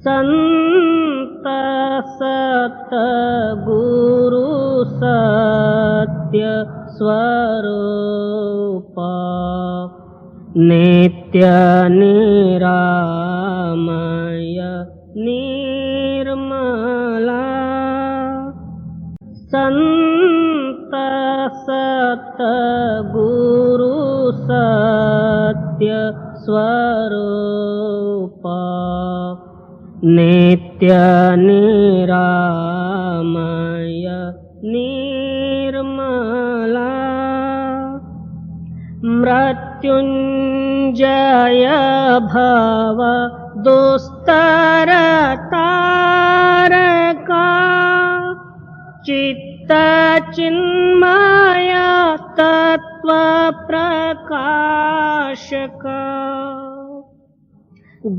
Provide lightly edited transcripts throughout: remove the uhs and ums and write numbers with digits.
संत सतगुरु सत्य स्वरूप नित्य निरामय निर्मला संत सतगुरु सत्य स्वरूप नित्य निरामय निर्मला मृत्युंजय भव दुस्तर तारका चित्त चिन्मय तत्व प्रकाशका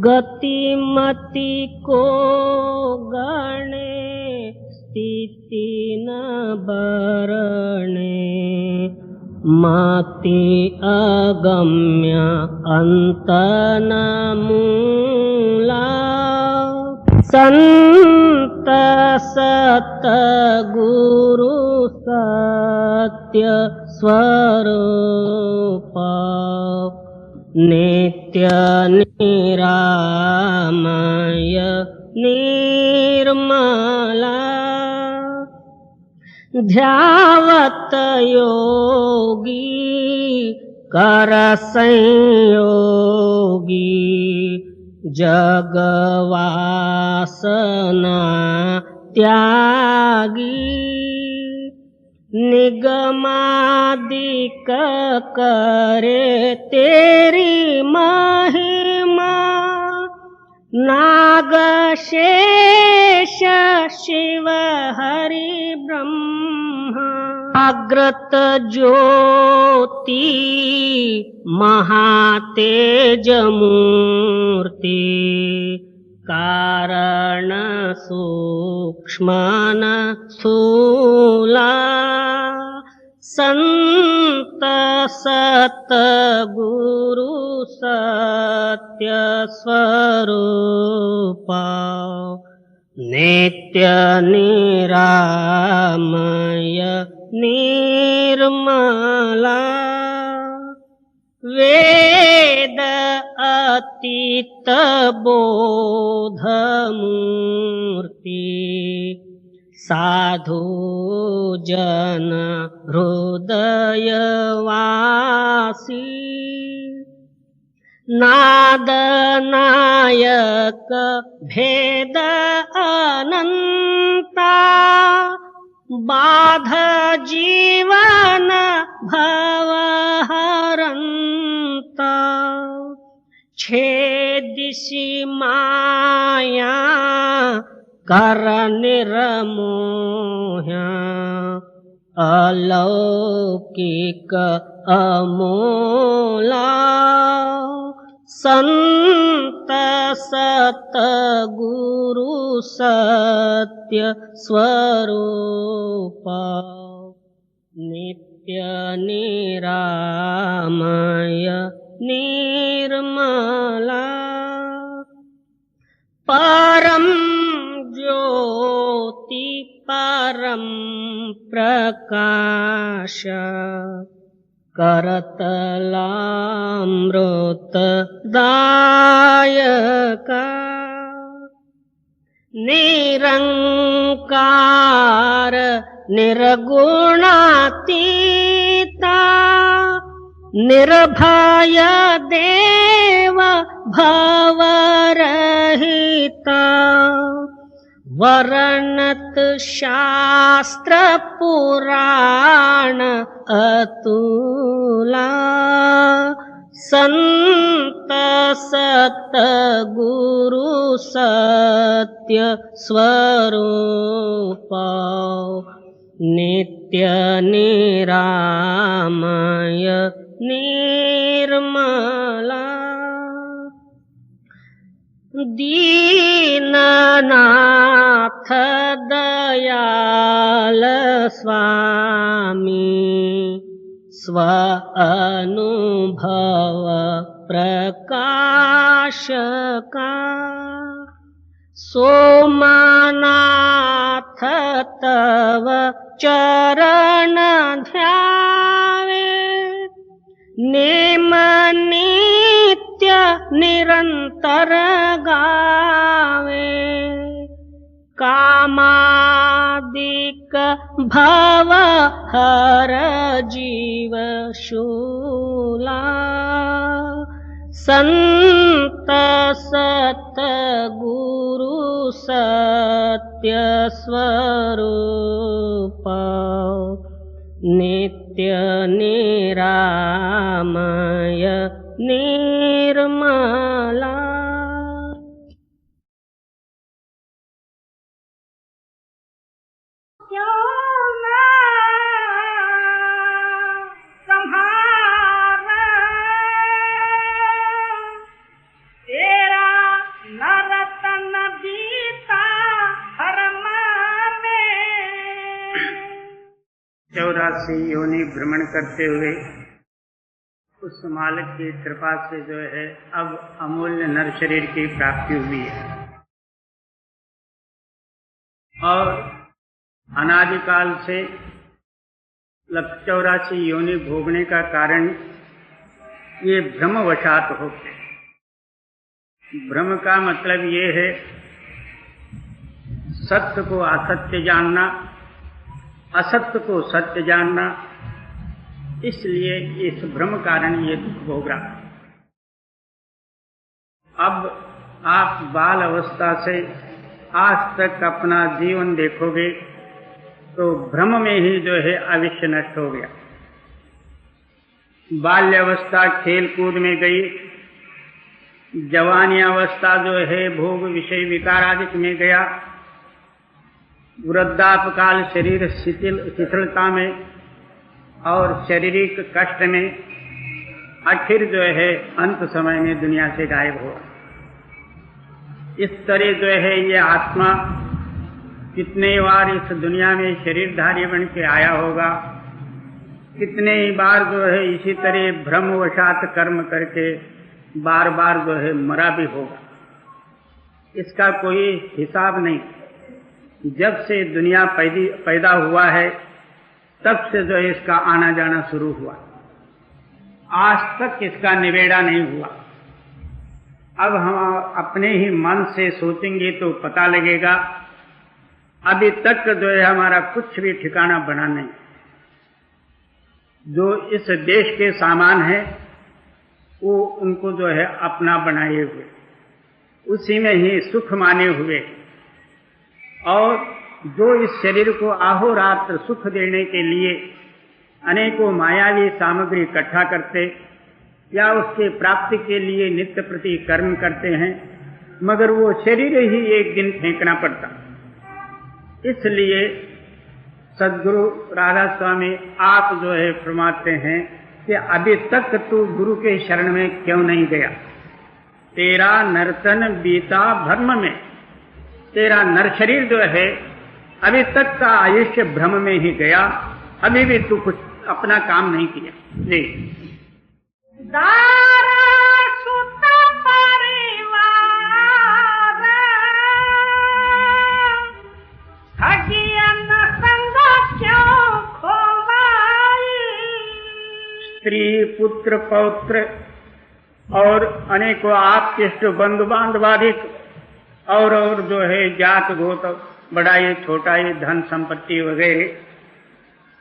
गतिमति को गणे स्थिति न बरणे मति अगम्य अंत न मूला संत सतगुरु सत्य स्वरूप नित्य निरामय निर्मला ध्यावत योगी कर संयोगी जगवासना त्यागी निगमादिक करे तेरी महिमा नाग शेष शिव हरि ब्रह्मा अग्रत ज्योति महातेज मूर्ति कारण सूक्ष्मन स्थूला संत सतगुरु सत्य स्वरूप नित्य निरामय निर्मला वेद अतीत बोध मूर्ति साधु जन हृदय वासी नाद नायक भेद अनंता बाध जीवन भव हरंता छेदिसि माया कर निर्मोह्या अलौकिक अमोला संत सतगुरु सत्य स्वरूप नित्य निरामय निर्मला परम ज्योति परम प्रकाश करतलामृत दायका निरंकार निर्गुणातीता निर्भय देव भवरहिता वर्णत शास्त्र पुराण अतुला संत सतगुरु सत्य स्वरूप नित्य निरामय निर्मला दीननाथ दयाल स्वामी स्व अनुभव प्रकाश का सोमनाथ तव चरण ध्यावे नेम नित्य निरंतर गावे कामादिक भव हर जीव शूला संत सत गुरु सत्य स्वरूप नित्य निरामय निर्मला। चौरासी योनि भ्रमण करते हुए उस मालिक की कृपा से जो है अब अमूल्य नर शरीर की प्राप्ति हुई है। और अनादिकाल से 84 योनि भोगने का कारण ये भ्रमवशात हो गए। भ्रम का मतलब ये है सत्य को असत्य जानना, असत्य को सत्य जानना, इसलिए इस भ्रम कारण ये दुख भोग रहा। अब आप बाल अवस्था से आज तक अपना जीवन देखोगे तो भ्रम में ही जो है आयुष्य नष्ट हो गया। बाल्यावस्था खेल कूद में गई, जवानी अवस्था जो है भोग विषय विकार आदि में गया, वृद्धापकाल शरीर शिथिलता में और शारीरिक कष्ट में, आखिर जो है अंत समय में दुनिया से गायब हुआ। इस तरह जो है ये आत्मा कितने बार इस दुनिया में शरीरधारी बन के आया होगा, कितने ही बार जो है इसी तरह भ्रमवशात कर्म करके बार बार जो है मरा भी होगा। इसका कोई हिसाब नहीं। जब से दुनिया पैदा हुआ है तब से जो है इसका आना जाना शुरू हुआ, आज तक इसका निबेड़ा नहीं हुआ। अब हम अपने ही मन से सोचेंगे तो पता लगेगा अभी तक जो है हमारा कुछ भी ठिकाना बना नहीं। जो इस देश के सामान है वो उनको जो है अपना बनाए हुए, उसी में ही सुख माने हुए, और जो इस शरीर को अहोरात्र सुख देने के लिए अनेकों मायावी सामग्री इकट्ठा करते या उसके प्राप्ति के लिए नित्य प्रति कर्म करते हैं, मगर वो शरीर ही एक दिन फेंकना पड़ता। इसलिए सद्गुरु राधा स्वामी आप जो है फरमाते हैं कि अभी तक तू गुरु के शरण में क्यों नहीं गया? तेरा नर्तन बीता भ्रम में, तेरा नर शरीर जो है अभी तक का आयुष्य भ्रम में ही गया, अभी भी तू कुछ अपना काम नहीं किया। जी स्त्री पुत्र पौत्र और अनेकों आप्त बंधु बांधवादिक और जो है जात गोत बड़ा ये छोटा ये धन संपत्ति वगैरह,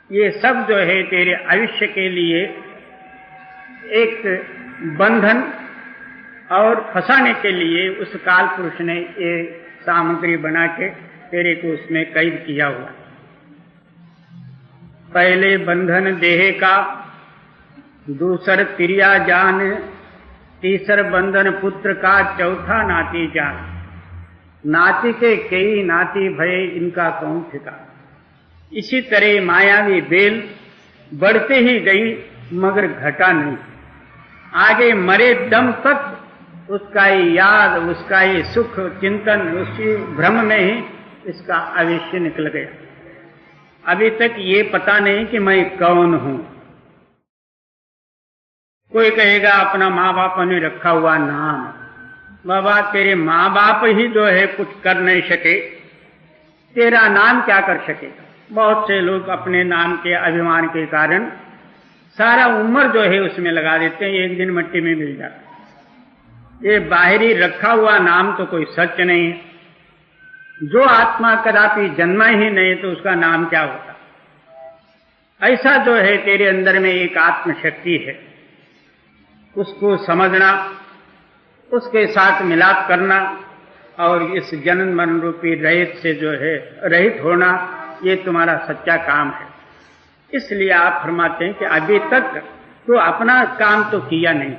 ये सब जो है तेरे आयुष्य के लिए एक बंधन और फंसाने के लिए उस काल पुरुष ने ये सामग्री बना के तेरे को उसमें कैद किया हुआ। पहले बंधन देह का, दूसर क्रिया जान, तीसर बंधन पुत्र का, चौथा नाती जान। नाती के कई नाती भय इनका कौन ठिका। इसी तरह मायावी बेल बढ़ते ही गई मगर घटा नहीं। आगे मरे दम तक उसका ये याद, उसका ये सुख चिंतन, उसी भ्रम में ही इसका आवेश निकल गया। अभी तक ये पता नहीं कि मैं कौन हूं। कोई कहेगा अपना माँ बाप ने रखा हुआ नाम, बाबा तेरे माँ बाप ही जो है कुछ कर नहीं सके, तेरा नाम क्या कर सकेगा। बहुत से लोग अपने नाम के अभिमान के कारण सारा उम्र जो है उसमें लगा देते हैं, एक दिन मिट्टी में मिल जाता है। ये बाहरी रखा हुआ नाम तो कोई सच नहीं है। जो आत्मा कदापि जन्मा ही नहीं तो उसका नाम क्या होता। ऐसा जो है तेरे अंदर में एक आत्म शक्ति है, उसको समझना, उसके साथ मिलाप करना और इस जन्म मरण रूपी रहित से जो है रहित होना, ये तुम्हारा सच्चा काम है। इसलिए आप फरमाते हैं कि अभी तक तो अपना काम तो किया नहीं,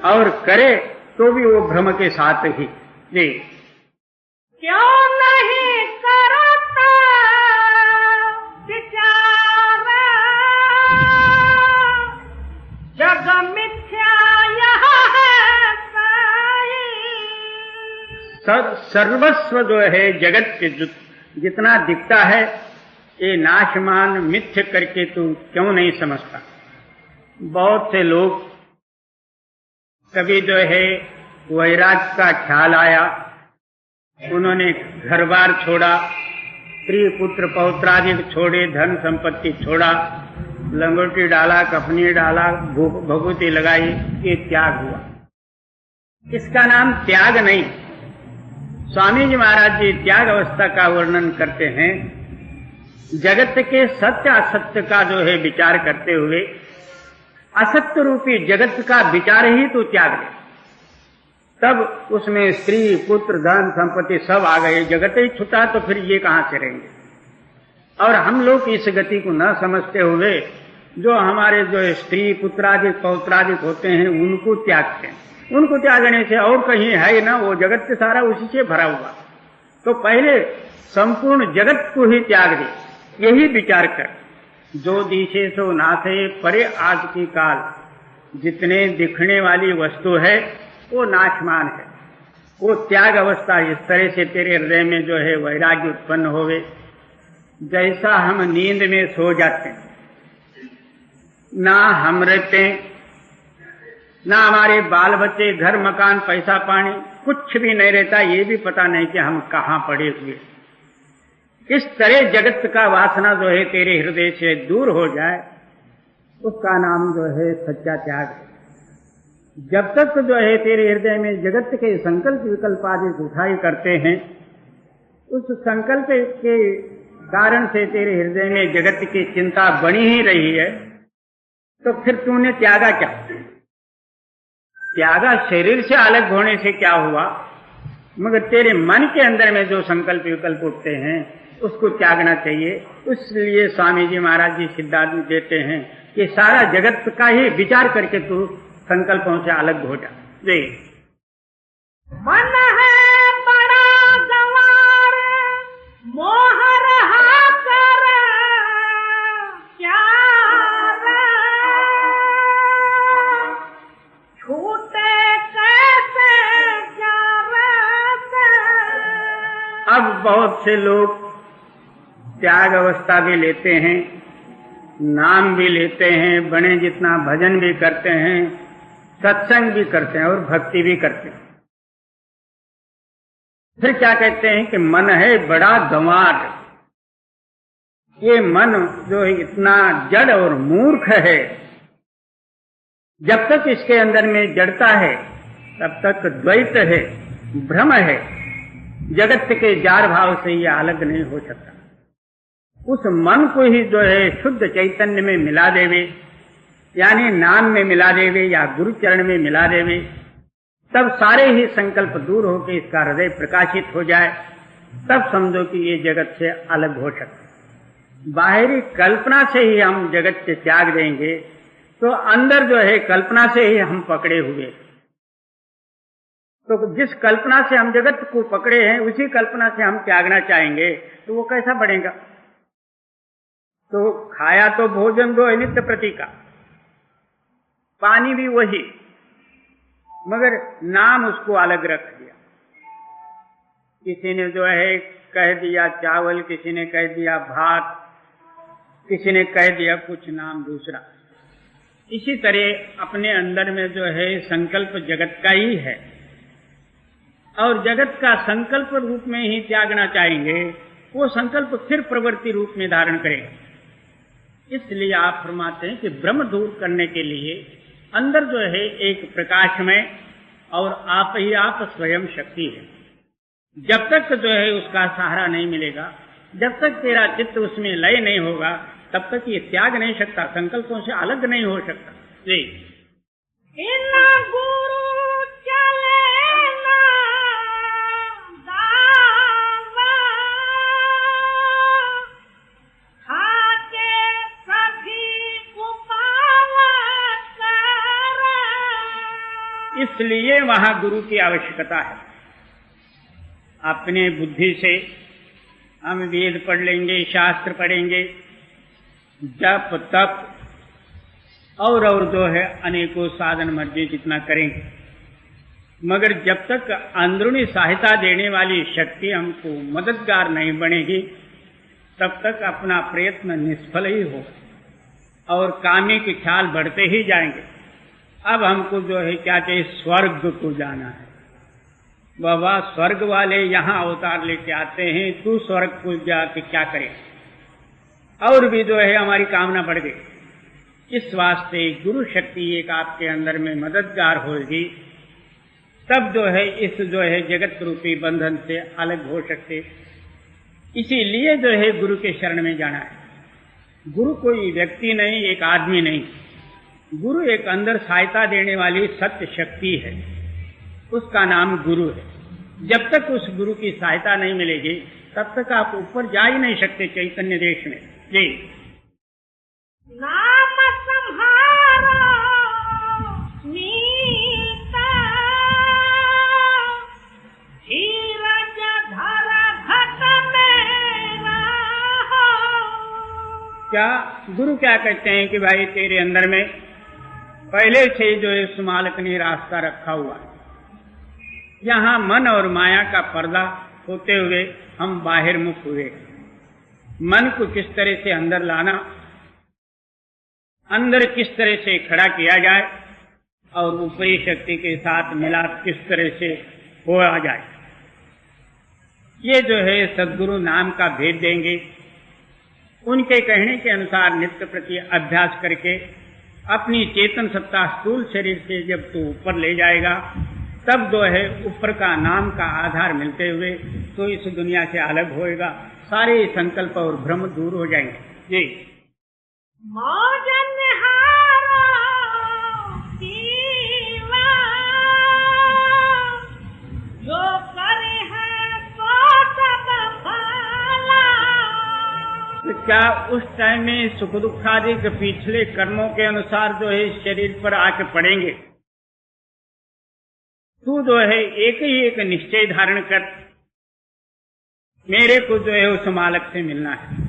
और करे तो भी वो भ्रम के साथ ही। जी क्यों नहीं करता विचार, जग मिथ्या यह है साई। सर्वस्व जो है जगत के जितना दिखता है ये नाशमान मिथ्य करके तू क्यों नहीं समझता। बहुत से लोग कभी जो है वैराग्य का ख्याल आया, उन्होंने घर बार छोड़ा, स्त्री पुत्र पौत्रादि छोड़े, धन संपत्ति छोड़ा, लंगोटी डाला, कफनी डाला, भभूति लगाई, ये त्याग हुआ। इसका नाम त्याग नहीं। स्वामी जी महाराज जी त्याग अवस्था का वर्णन करते हैं। जगत के सत्य असत्य का जो है विचार करते हुए असत्य रूपी जगत का विचार ही तो त्याग दे, तब उसमें स्त्री पुत्र धन संपत्ति सब आ गए, जगत ही छूटा तो फिर ये कहां से रहेंगे। और हम लोग इस गति को न समझते हुए जो हमारे जो स्त्री पुत्रादिक पौत्रादिक होते हैं उनको त्यागते हैं। उनको त्यागने से और कहीं है ना, वो जगत से सारा उसी से भरा हुआ। तो पहले संपूर्ण जगत को ही त्याग दे, यही विचार कर। जो दिशे सो नाथे परे आज की काल, जितने दिखने वाली वस्तु है वो नाशमान है। वो त्याग अवस्था इस तरह से तेरे हृदय में जो है वैराग्य उत्पन्न होवे। जैसा हम नींद में सो जाते हैं, ना हम रहते हैं, ना हमारे बाल बच्चे, घर मकान पैसा पानी कुछ भी नहीं रहता, ये भी पता नहीं कि हम कहाँ पड़े हुए। इस तरह जगत का वासना जो है तेरे हृदय से दूर हो जाए, उसका नाम जो है सच्चा त्याग है। जब तक जो है तेरे हृदय में जगत के संकल्प विकल्प आदि उठाई करते हैं, उस संकल्प के कारण से तेरे हृदय में जगत की चिंता बनी ही रही है, तो फिर तूने त्यागा क्या? त्यागा शरीर से अलग होने से क्या हुआ, मगर तेरे मन के अंदर में जो संकल्प विकल्प उठते हैं उसको त्यागना चाहिए। इसलिए स्वामी जी महाराज जी सिद्धांत देते हैं कि सारा जगत का ही विचार करके तू संकल्पों से अलग हो जा। जी मन है बड़ा गंवार, मोह रहा कर क्या रे, छूटे कैसे जावे। अब बहुत से लोग त्याग अवस्था भी लेते हैं, नाम भी लेते हैं, बने जितना भजन भी करते हैं, सत्संग भी करते हैं और भक्ति भी करते हैं। फिर क्या कहते हैं कि मन है बड़ा गंवार। ये मन जो है इतना जड़ और मूर्ख है, जब तक इसके अंदर में जड़ता है तब तक द्वैत है, भ्रम है, जगत के जार भाव से ये अलग नहीं हो सकता। उस मन को ही जो है शुद्ध चैतन्य में मिला देवे, यानी नाम में मिला देवे या गुरु चरण में मिला देवे, तब सारे ही संकल्प दूर होकर इसका हृदय प्रकाशित हो जाए, तब समझो कि ये जगत से अलग हो सकता। बाहरी कल्पना से ही हम जगत से त्याग देंगे तो अंदर जो है कल्पना से ही हम पकड़े हुए। तो जिस कल्पना से हम जगत को पकड़े हैं उसी कल्पना से हम त्यागना चाहेंगे तो वो कैसा बढ़ेगा। तो खाया तो भोजन दो नित्य प्रति का, पानी भी वही, मगर नाम उसको अलग रख दिया। किसी ने जो है कह दिया चावल, किसी ने कह दिया भात, किसी ने कह दिया कुछ नाम दूसरा। इसी तरह अपने अंदर में जो है संकल्प जगत का ही है, और जगत का संकल्प रूप में ही त्यागना चाहेंगे, वो संकल्प फिर प्रवृत्ति रूप में धारण करेगा। इसलिए आप फरमाते हैं कि भ्रम दूर करने के लिए अंदर जो है एक प्रकाशमय और आप ही आप स्वयं शक्ति है। जब तक जो है उसका सहारा नहीं मिलेगा, जब तक तेरा चित्त उसमें लय नहीं होगा, तब तक ये त्याग नहीं सकता, संकल्पों से अलग नहीं हो सकता। जी गुरु चले ना दावा, खाके सभी उपाला कर। इसलिए वहां गुरु की आवश्यकता है। अपने बुद्धि से हम वेद पढ़ लेंगे, शास्त्र पढ़ेंगे, जप तप और जो है अनेकों साधन मर्जी जितना करेंगे, मगर जब तक अंदरूनी सहायता देने वाली शक्ति हमको मददगार नहीं बनेगी, तब तक अपना प्रयत्न निष्फल ही होगा और कामिक ख्याल बढ़ते ही जाएंगे। अब हमको जो है क्या चाहिए, स्वर्ग को जाना है। बाबा स्वर्ग वाले यहाँ अवतार लेके आते हैं, तू स्वर्ग को जाके क्या करे, और भी जो है हमारी कामना बढ़ गई। इस वास्ते गुरु शक्ति एक आपके अंदर में मददगार होगी, तब जो है इस जो है जगत रूपी बंधन से अलग हो सकते। इसीलिए जो है गुरु के शरण में जाना है। गुरु कोई व्यक्ति नहीं, एक आदमी नहीं, गुरु एक अंदर सहायता देने वाली सत्य शक्ति है, उसका नाम गुरु है। जब तक उस गुरु की सहायता नहीं मिलेगी, तब तक आप ऊपर जा ही नहीं सकते चैतन्य देश में। जी नाम संहारो नीता, धीरज धर घट मेरा। क्या गुरु क्या कहते हैं कि भाई तेरे अंदर में पहले से जो है उस मालिक ने रास्ता रखा हुआ है। यहाँ मन और माया का पर्दा होते हुए हम बाहर मुख हुए। मन को किस तरह से अंदर लाना, अंदर किस तरह से खड़ा किया जाए और ऊपरी शक्ति के साथ मिलाप किस तरह से हो आ जाए, ये जो है सद्गुरु नाम का भेद देंगे। उनके कहने के अनुसार नित्य प्रति अभ्यास करके अपनी चेतन सत्ता स्थूल शरीर से जब तू ऊपर ले जाएगा, तब जो है ऊपर का नाम का आधार मिलते हुए तो इस दुनिया से अलग होएगा, सारे संकल्प और भ्रम दूर हो जाएंगे। जी मौजन हारो कीवा, जो करे है सो सब भला। तो क्या उस टाइम में सुख दुख आदि के पिछले कर्मों के अनुसार जो है शरीर पर आके पड़ेंगे? तू जो है एक ही एक निश्चय धारण कर, मेरे को जो है उस मालिक से मिलना है।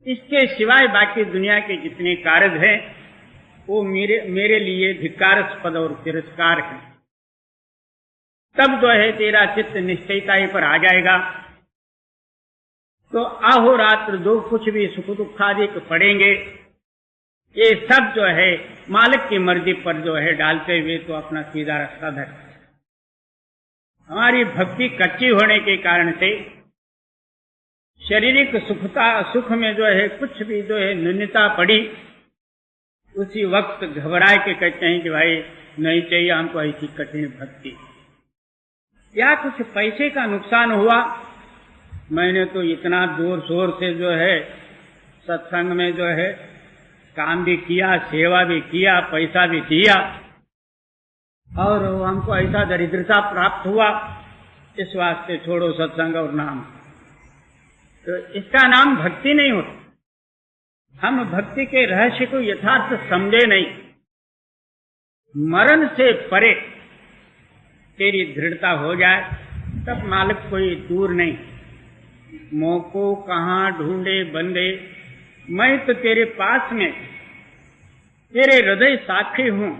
इसके सिवाय बाकी दुनिया के जितने कार्य हैं वो मेरे लिए धिक्कारस्पद और तिरस्कार है। तब जो है तेरा चित्त निश्चयता पर आ जाएगा, तो अहोरात्र जो कुछ भी सुख दुख आदि पड़ेंगे, ये सब जो है मालिक की मर्जी पर जो है डालते हुए तो अपना सीधा रास्ता धर। हमारी भक्ति कच्ची होने के कारण से शारीरिक सुख में जो है कुछ भी जो है न्यूनता पड़ी, उसी वक्त घबराए के कहते हैं कि भाई नहीं चाहिए हमको ऐसी कठिन भक्ति। या कुछ पैसे का नुकसान हुआ, मैंने तो इतना जोर शोर से जो है सत्संग में जो है काम भी किया, सेवा भी किया, पैसा भी दिया, और हमको ऐसा दरिद्रता प्राप्त हुआ, इस वास्ते छोड़ो सत्संग और नाम। तो इसका नाम भक्ति नहीं होता। हम भक्ति के रहस्य को यथार्थ समझे नहीं। मरण से परे तेरी दृढ़ता हो जाए, तब मालिक कोई दूर नहीं। मोको कहाँ ढूंढे बंदे, मैं तो तेरे पास में, तेरे हृदय साक्षी हूं,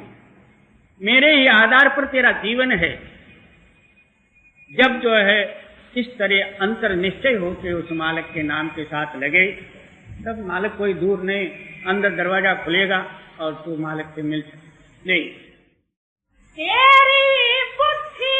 मेरे ही आधार पर तेरा जीवन है। जब जो है इस तरह अंतर निश्चय होकर उस मालिक के नाम के साथ लगे, तब मालिक कोई दूर नहीं, अंदर दरवाजा खुलेगा और तू मालिक से मिल सकते। तेरी बुद्धि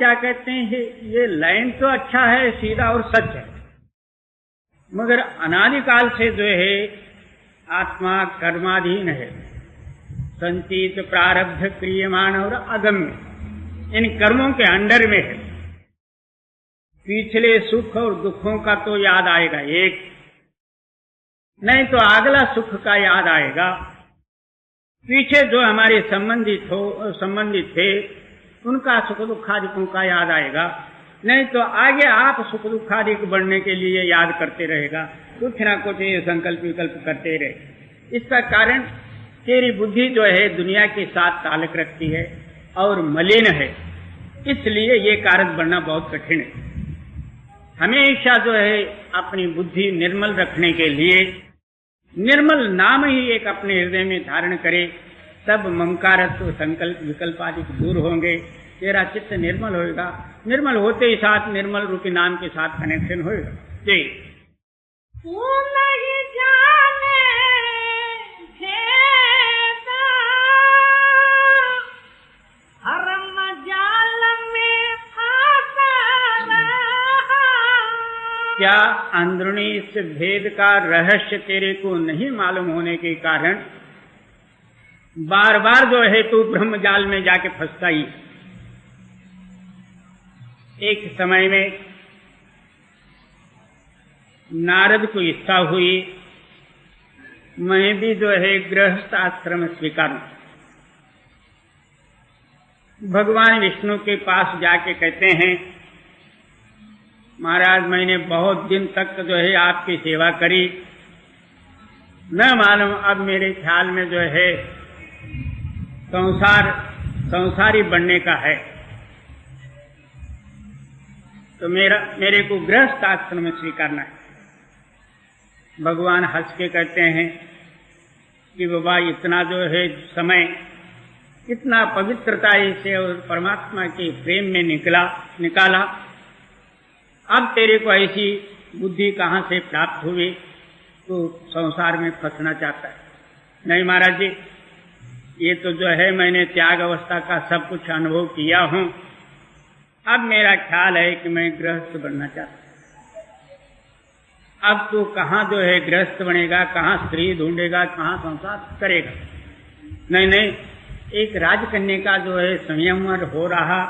क्या कहते हैं, ये लाइन तो अच्छा है, सीधा और सच है, मगर अनादिकाल से जो है आत्मा कर्माधीन है, संचित प्रारब्ध क्रियमाण और अगम्य, इन कर्मों के अंडर में है। पिछले सुख और दुखों का तो याद आएगा एक, नहीं तो अगला सुख का याद आएगा। पीछे जो हमारे संबंधित थे उनका सुख दुखादिकों का याद आएगा, नहीं तो आगे आप सुख दुखादिक बढ़ने के लिए याद करते रहेगा, कुछ ना कुछ ये संकल्प विकल्प करते रहे। इसका कारण तेरी बुद्धि जो है दुनिया के साथ ताल्लुक रखती है और मलिन है, इसलिए ये कारक बनना बहुत कठिन है। हमेशा जो है अपनी बुद्धि निर्मल रखने के लिए निर्मल नाम ही एक अपने हृदय में धारण करे, तब ममकारत्व संकल्प विकल्प आदि दूर होंगे, तेरा चित्त निर्मल होएगा। निर्मल होते ही साथ निर्मल रूपी नाम के साथ कनेक्शन होएगा। जी तू नहीं जाने भेदा, हरम जाल में फंसा रहा। क्या अंदरूनी इस भेद का रहस्य तेरे को नहीं मालूम होने के कारण बार बार जो है तू ब्रह्म जाल में जाके फंसता ही। एक समय में नारद को इच्छा हुई मैं भी जो है गृहस्थ आश्रम स्वीकारूं। भगवान विष्णु के पास जाके कहते हैं महाराज मैंने बहुत दिन तक जो है आपकी सेवा करी, न मालूम अब मेरे ख्याल में जो है संसारी बनने का है, तो मेरे को गृहस्थ आश्रम में स्वीकारना है। भगवान हंस के कहते हैं कि बाबा इतना जो है समय इतना पवित्रता से और परमात्मा के प्रेम में निकाला, अब तेरे को ऐसी बुद्धि कहाँ से प्राप्त हुई, तो संसार में फंसना चाहता है। नहीं महाराज जी, ये तो जो है मैंने त्याग अवस्था का सब कुछ अनुभव किया हूँ, अब मेरा ख्याल है कि मैं गृहस्थ बनना चाहता हूँ। अब तो कहाँ जो है गृहस्थ बनेगा, कहाँ स्त्री ढूंढेगा, कहाँ संसार करेगा। नहीं, एक राजकन्या का जो है संयमन हो रहा,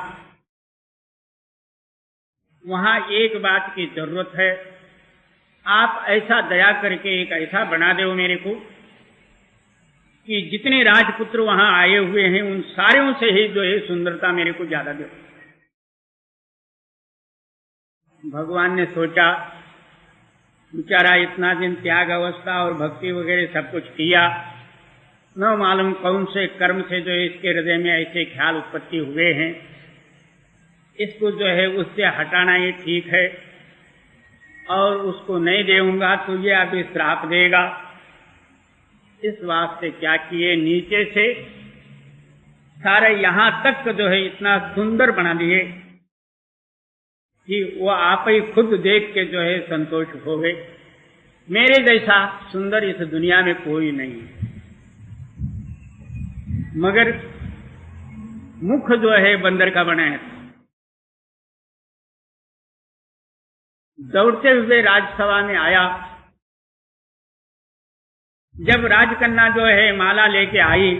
वहां एक बात की जरूरत है, आप ऐसा दया करके एक ऐसा बना दो मेरे को कि जितने राजपुत्र वहां आए हुए हैं उन सारों से ही जो है सुंदरता मेरे को ज्यादा दो। भगवान ने सोचा बेचारा इतना दिन त्याग अवस्था और भक्ति वगैरह सब कुछ किया, न मालूम कौन से कर्म से जो इसके हृदय में ऐसे ख्याल उत्पत्ति हुए हैं, इसको जो है उससे हटाना ही ठीक है, और उसको नहीं देऊंगा तो ये अभी श्राप देगा। इस वास्ते क्या किए, नीचे से सारे यहां तक जो है इतना सुंदर बना दिए कि वो आप ही खुद देख के जो है संतोष हो गए। मेरे जैसा सुंदर इस दुनिया में कोई नहीं है, मगर मुख जो है बंदर का बना है। दौड़ते हुए राजसभा में आया, जब राजकन्या जो है माला लेके आई,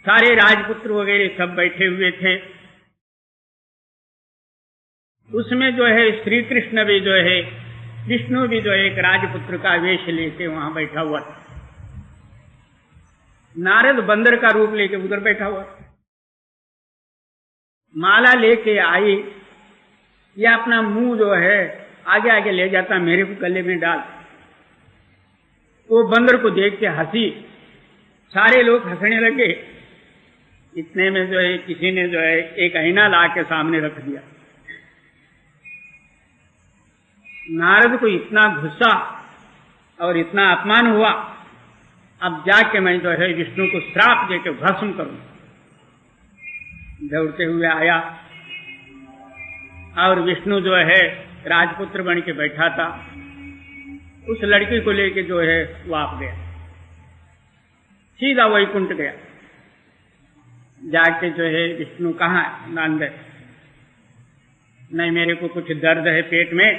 सारे राजपुत्र वगैरह सब बैठे हुए थे, उसमें जो है श्री कृष्ण भी जो है, विष्णु भी जो है एक राजपुत्र का वेश लेके वहां बैठा हुआ था, नारद बंदर का रूप लेके उधर बैठा हुआ, माला लेके आई, यह अपना मुंह जो है आगे आगे ले जाता, मेरे को गले में डाल। वो बंदर को देख के हंसी, सारे लोग हंसने लगे। इतने में जो है किसी ने जो है एक आईना ला के सामने रख दिया। नारद को इतना गुस्सा और इतना अपमान हुआ, अब जाके मैं जो है विष्णु को श्राप देके भस्म करूं। दौड़ते हुए आया और विष्णु जो है राजपुत्र बन के बैठा था, उस लड़की को लेके जो है वो आप गया, सीधा वैकुंठ गया। जाके जो है विष्णु कहाँ अंदर, नहीं मेरे को कुछ दर्द है पेट में,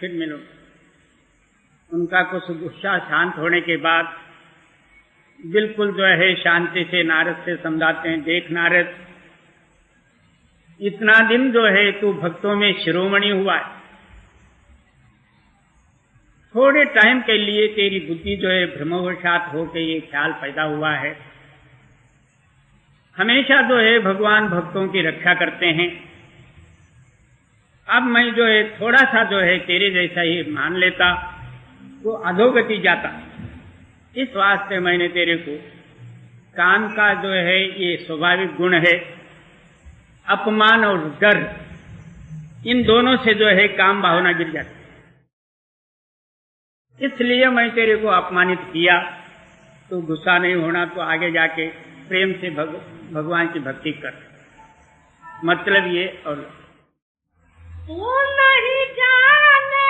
फिर मिलो। उनका कुछ गुस्सा शांत होने के बाद बिल्कुल जो है शांति से नारद से समझाते हैं, देख नारद, इतना दिन जो है तू भक्तों में शिरोमणि हुआ है, थोड़े टाइम के लिए तेरी बुद्धि जो है भ्रमवशात होकर ये ख्याल पैदा हुआ है। हमेशा जो है भगवान भक्तों की रक्षा करते हैं। अब मैं जो है थोड़ा सा जो है तेरे जैसा ही मान लेता तो अधोगति जाता। इस वास्ते मैंने तेरे को, काम का जो है ये स्वाभाविक गुण है, अपमान और डर, इन दोनों से जो है काम भावना गिर जाती, इसलिए मैं तेरे को अपमानित किया। तो गुस्सा नहीं होना, तो आगे जाके प्रेम से भगवान की भक्ति कर। मतलब ये, और तू नहीं जाने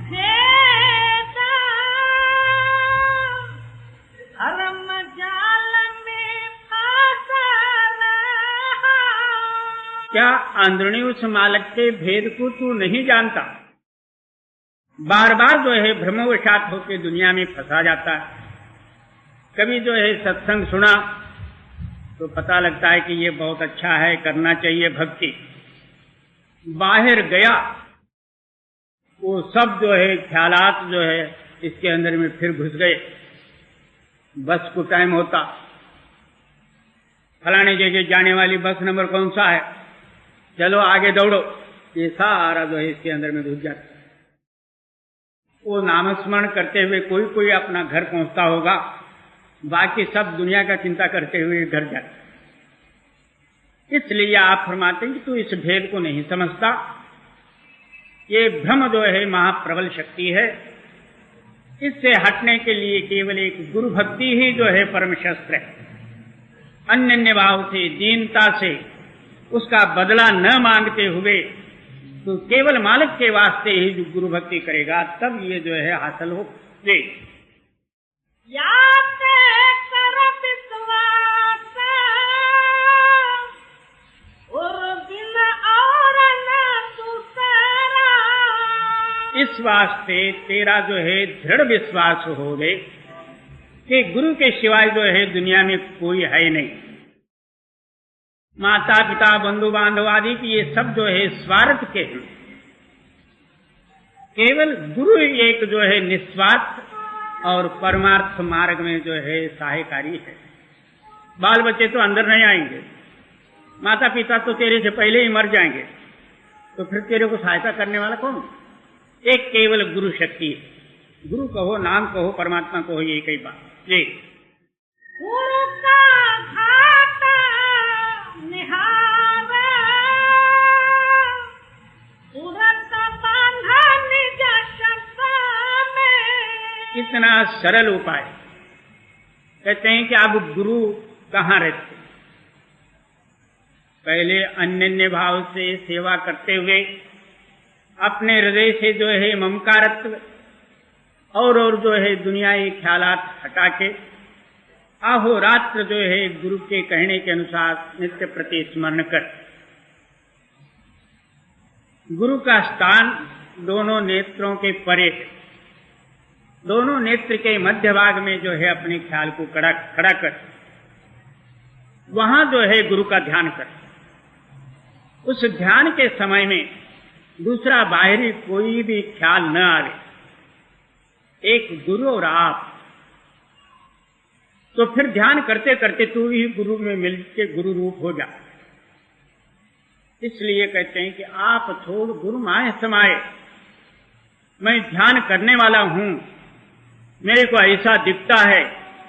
भेदा, धर्म जाल में फंसा रहा। क्या आंधणी उस मालक के भेद को तू नहीं जानता? बार बार जो है भ्रमवशात होकर दुनिया में फंसा जाता है। कभी जो है सत्संग सुना तो पता लगता है कि ये बहुत अच्छा है, करना चाहिए भक्ति। बाहर गया वो सब जो है ख्यालात जो है इसके अंदर में फिर घुस गए। बस को टाइम होता, फलाने जगह जाने वाली बस नंबर कौन सा है, चलो आगे दौड़ो, ये सारा जो है इसके अंदर में घुस जाता। वो नामस्मरण करते हुए कोई कोई अपना घर पहुंचता होगा, बाकी सब दुनिया का चिंता करते हुए घर जाते। इसलिए आप फरमाते हैं कि तू इस भेद को नहीं समझता। ये भ्रम जो है महाप्रबल शक्ति है। इससे हटने के लिए केवल एक गुरु भक्ति ही जो है परम शस्त्र है। अन्य भाव से, दीनता से उसका बदला न मांगते हुए तो केवल मालिक के वास्ते ही जो गुरु भक्ति करेगा तब ये जो है हासिल हो। इस वास्ते तेरा जो है दृढ़ विश्वास हो गए कि गुरु के सिवाय जो है दुनिया में कोई है नहीं। माता पिता बंधु बांधव आदि की ये सब जो है स्वार्थ के हैं। केवल गुरु एक जो है निस्वार्थ और परमार्थ मार्ग में जो है सहायकारी है। बाल बच्चे तो अंदर नहीं आएंगे, माता पिता तो तेरे से पहले ही मर जाएंगे, तो फिर तेरे को सहायता करने वाला कौन? एक केवल गुरु शक्ति है। गुरु कहो, नाम कहो, परमात्मा कहो, ये कई बात जी। गुरु का घाटा निहारा, तुरंत बांधा निज शब्द में। इतना सरल उपाय। कहते हैं कि अब गुरु कहाँ रहते? पहले अन्य भाव से सेवा करते हुए अपने हृदय से जो है ममकारत्व और जो है दुनियाई ख्यालात हटा के अहोरात्र जो है गुरु के कहने के अनुसार नित्य प्रति स्मरण कर। गुरु का स्थान दोनों नेत्रों के परे, दोनों नेत्र के मध्य भाग में जो है अपने ख्याल को खड़ा कर वहां जो है गुरु का ध्यान कर। उस ध्यान के समय में दूसरा बाहरी कोई भी ख्याल न आवे, एक गुरु और आप। तो फिर ध्यान करते करते तू ही गुरु में मिलके गुरु रूप हो जा। इसलिए कहते हैं कि आप छोड़ गुरु माए समाये। मैं ध्यान करने वाला हूं, मेरे को ऐसा दिखता है,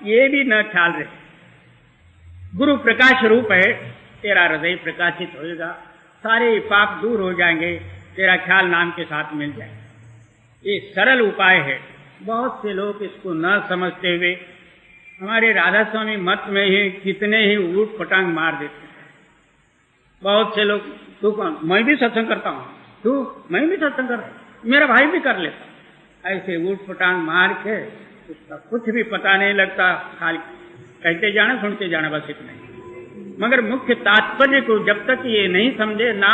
ये भी न ख्याल रहे। गुरु प्रकाश रूप है, तेरा हृदय प्रकाशित होएगा, सारे पाप दूर हो जाएंगे, तेरा ख्याल नाम के साथ मिल जाए। ये सरल उपाय है। बहुत से लोग इसको न समझते हुए हमारे राधा स्वामी मत में ही कितने ही ऊट पटांग मार देते हैं। बहुत से लोग, तू कौन? मैं भी सत्संग करता हूँ, तू? मैं भी सत्संग करता हूँ, मेरा भाई भी कर लेता। ऐसे ऊट पटांग मार के उसका कुछ भी पता नहीं लगता, खाली कहते जाना सुनते जाना, बस इतना ही। मगर मुख्य तात्पर्य को जब तक ये नहीं समझे, ना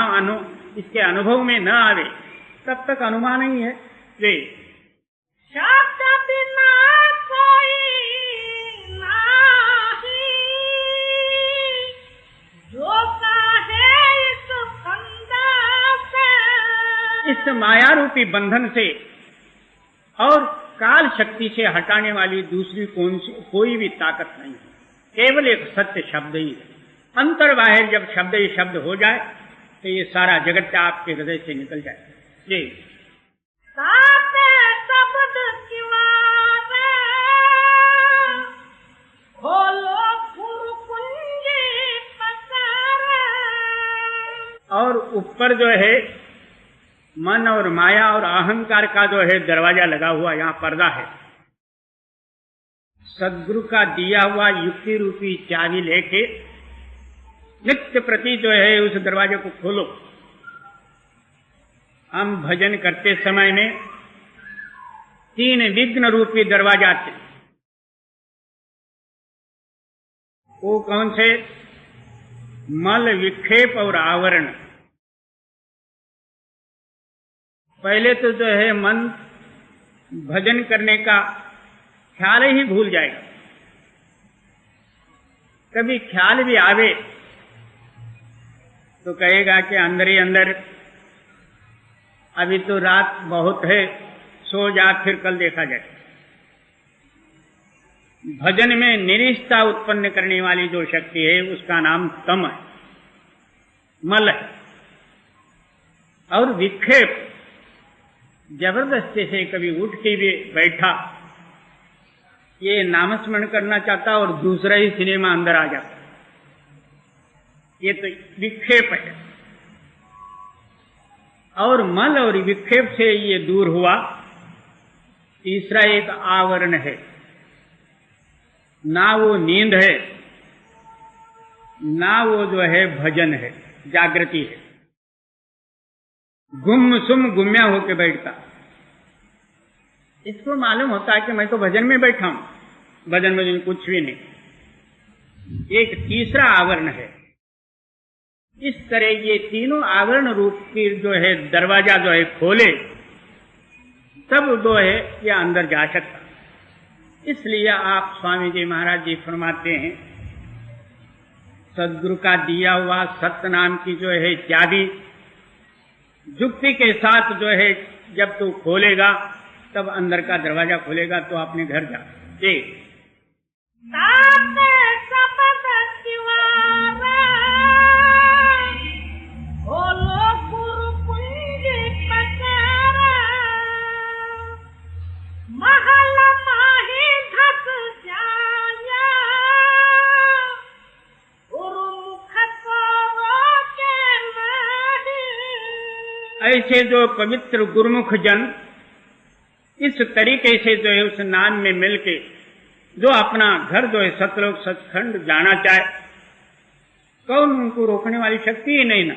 इसके अनुभव में न आवे, तब तक अनुमान ही है। जी शब्द बिना कोई नाही, जो काहे इस फंदा से। इस माया रूपी बंधन से और काल शक्ति से हटाने वाली दूसरी कोई भी ताकत नहीं है, केवल एक सत्य शब्द ही है। अंतर बाहर जब शब्द ही शब्द हो जाए तो ये सारा जगत आपके हृदय से निकल जाए। जी साते शब्द किवारे, खोलो फुर कुंजी पसारे। और ऊपर जो है मन और माया और अहंकार का जो है दरवाजा लगा हुआ, यहाँ पर्दा है। सद्गुरु का दिया हुआ युक्ति रूपी चाबी लेके नित्य प्रति जो है उस दरवाजे को खोलो। हम भजन करते समय में 3 विघ्न रूपी दरवाजा थे। वो कौन से? मल, विक्षेप और आवरण। पहले तो जो है मन भजन करने का ख्याल ही भूल जाएगा। कभी ख्याल भी आवे तो कहेगा कि अंदर ही अंदर अभी तो रात बहुत है, सो जा, फिर कल देखा जाए। भजन में निरीक्षता उत्पन्न करने वाली जो शक्ति है उसका नाम तम है, मल है। और विक्षेप, जबरदस्ती से कभी उठ के भी बैठा, ये नामस्मरण करना चाहता और दूसरा ही सिनेमा अंदर आ जाता, ये तो विक्षेप है। और मल और विक्षेप से ये दूर हुआ। तीसरा एक आवरण है, ना वो नींद है, ना वो जो है भजन है, जागृति है। गुम सुम गुम्या होके बैठता। इसको मालूम होता है कि मैं तो भजन में बैठा हूं, भजन में कुछ भी नहीं। एक तीसरा आवरण है। इस तरह ये तीनों आवरण रूप की जो है दरवाजा जो है खोले, तब जो है यह अंदर जा सकता। इसलिए आप स्वामी जी महाराज जी फरमाते हैं, सद्गुरु का दिया हुआ सत्य नाम की जो है चाबी युक्ति के साथ जो है जब तू खोलेगा, तब अंदर का दरवाजा खोलेगा तो अपने घर जा। जी ऐसे जो पवित्र गुरुमुख जन इस तरीके से जो है उस नाम में मिलके जो अपना घर जो है सतलोक सचखंड जाना चाहे, कौन उनको रोकने वाली शक्ति ही नहीं ना।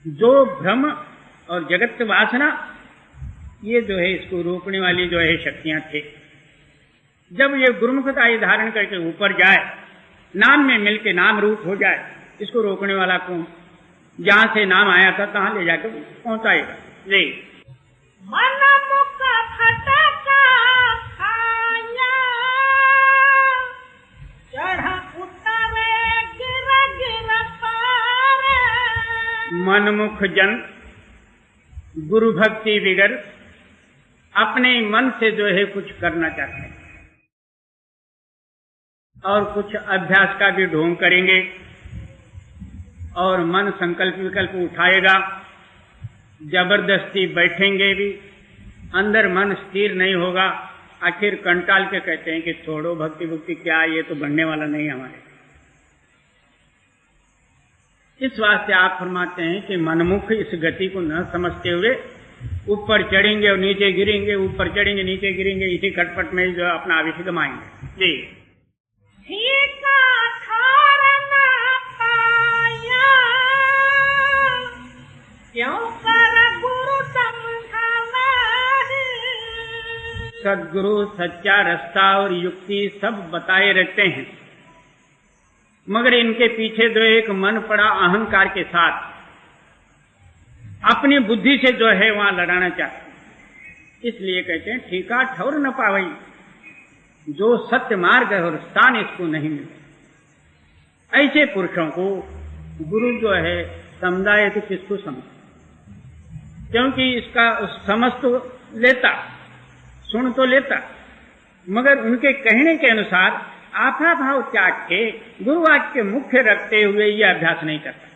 जो भ्रम और जगत वासना, ये जो है इसको रोकने वाली जो है शक्तियां थे। जब ये गुरुमुखता ये धारण करके ऊपर जाए, नाम में मिलके नाम रूप हो जाए, इसको रोकने वाला कौन? जहां से नाम आया था तहां ले जाकर पहुंचाएगा। जी मन मुख फटका खाया, चढ़ उतरे गिर गिर पारे। मनमुख जन गुरु भक्ति बिगर अपने मन से जो है कुछ करना चाहते हैं और कुछ अभ्यास का भी ढोंग करेंगे और मन संकल्प विकल्प उठाएगा, जबरदस्ती बैठेंगे भी, अंदर मन स्थिर नहीं होगा। आखिर कंटाल के कहते हैं कि छोड़ो भक्ति भक्ति क्या, ये तो बनने वाला नहीं हमारे। इस वास्ते आप फरमाते हैं कि मनमुख इस गति को न समझते हुए ऊपर चढ़ेंगे और नीचे गिरेंगे, ऊपर चढ़ेंगे नीचे गिरेंगे, इसी खटपट में जो अपना आविष्य गमाएंगे। जी सद्गुरु सच्चा रास्ता और युक्ति सब बताए रहते हैं, मगर इनके पीछे जो एक मन पड़ा अहंकार के साथ अपनी बुद्धि से जो है वहां लड़ाना चाहते। इसलिए कहते हैं ठीका ठौर न पावई, जो सत्य मार्ग है और स्थान इसको नहीं मिले। ऐसे पुरुषों को गुरु जो है समझाए तो किसको समझ, क्योंकि इसका समझ तो लेता, सुन तो लेता, मगर उनके कहने के अनुसार आपा भाव त्याग के गुरुवाक्य के मुख्य रखते हुए यह अभ्यास नहीं करता।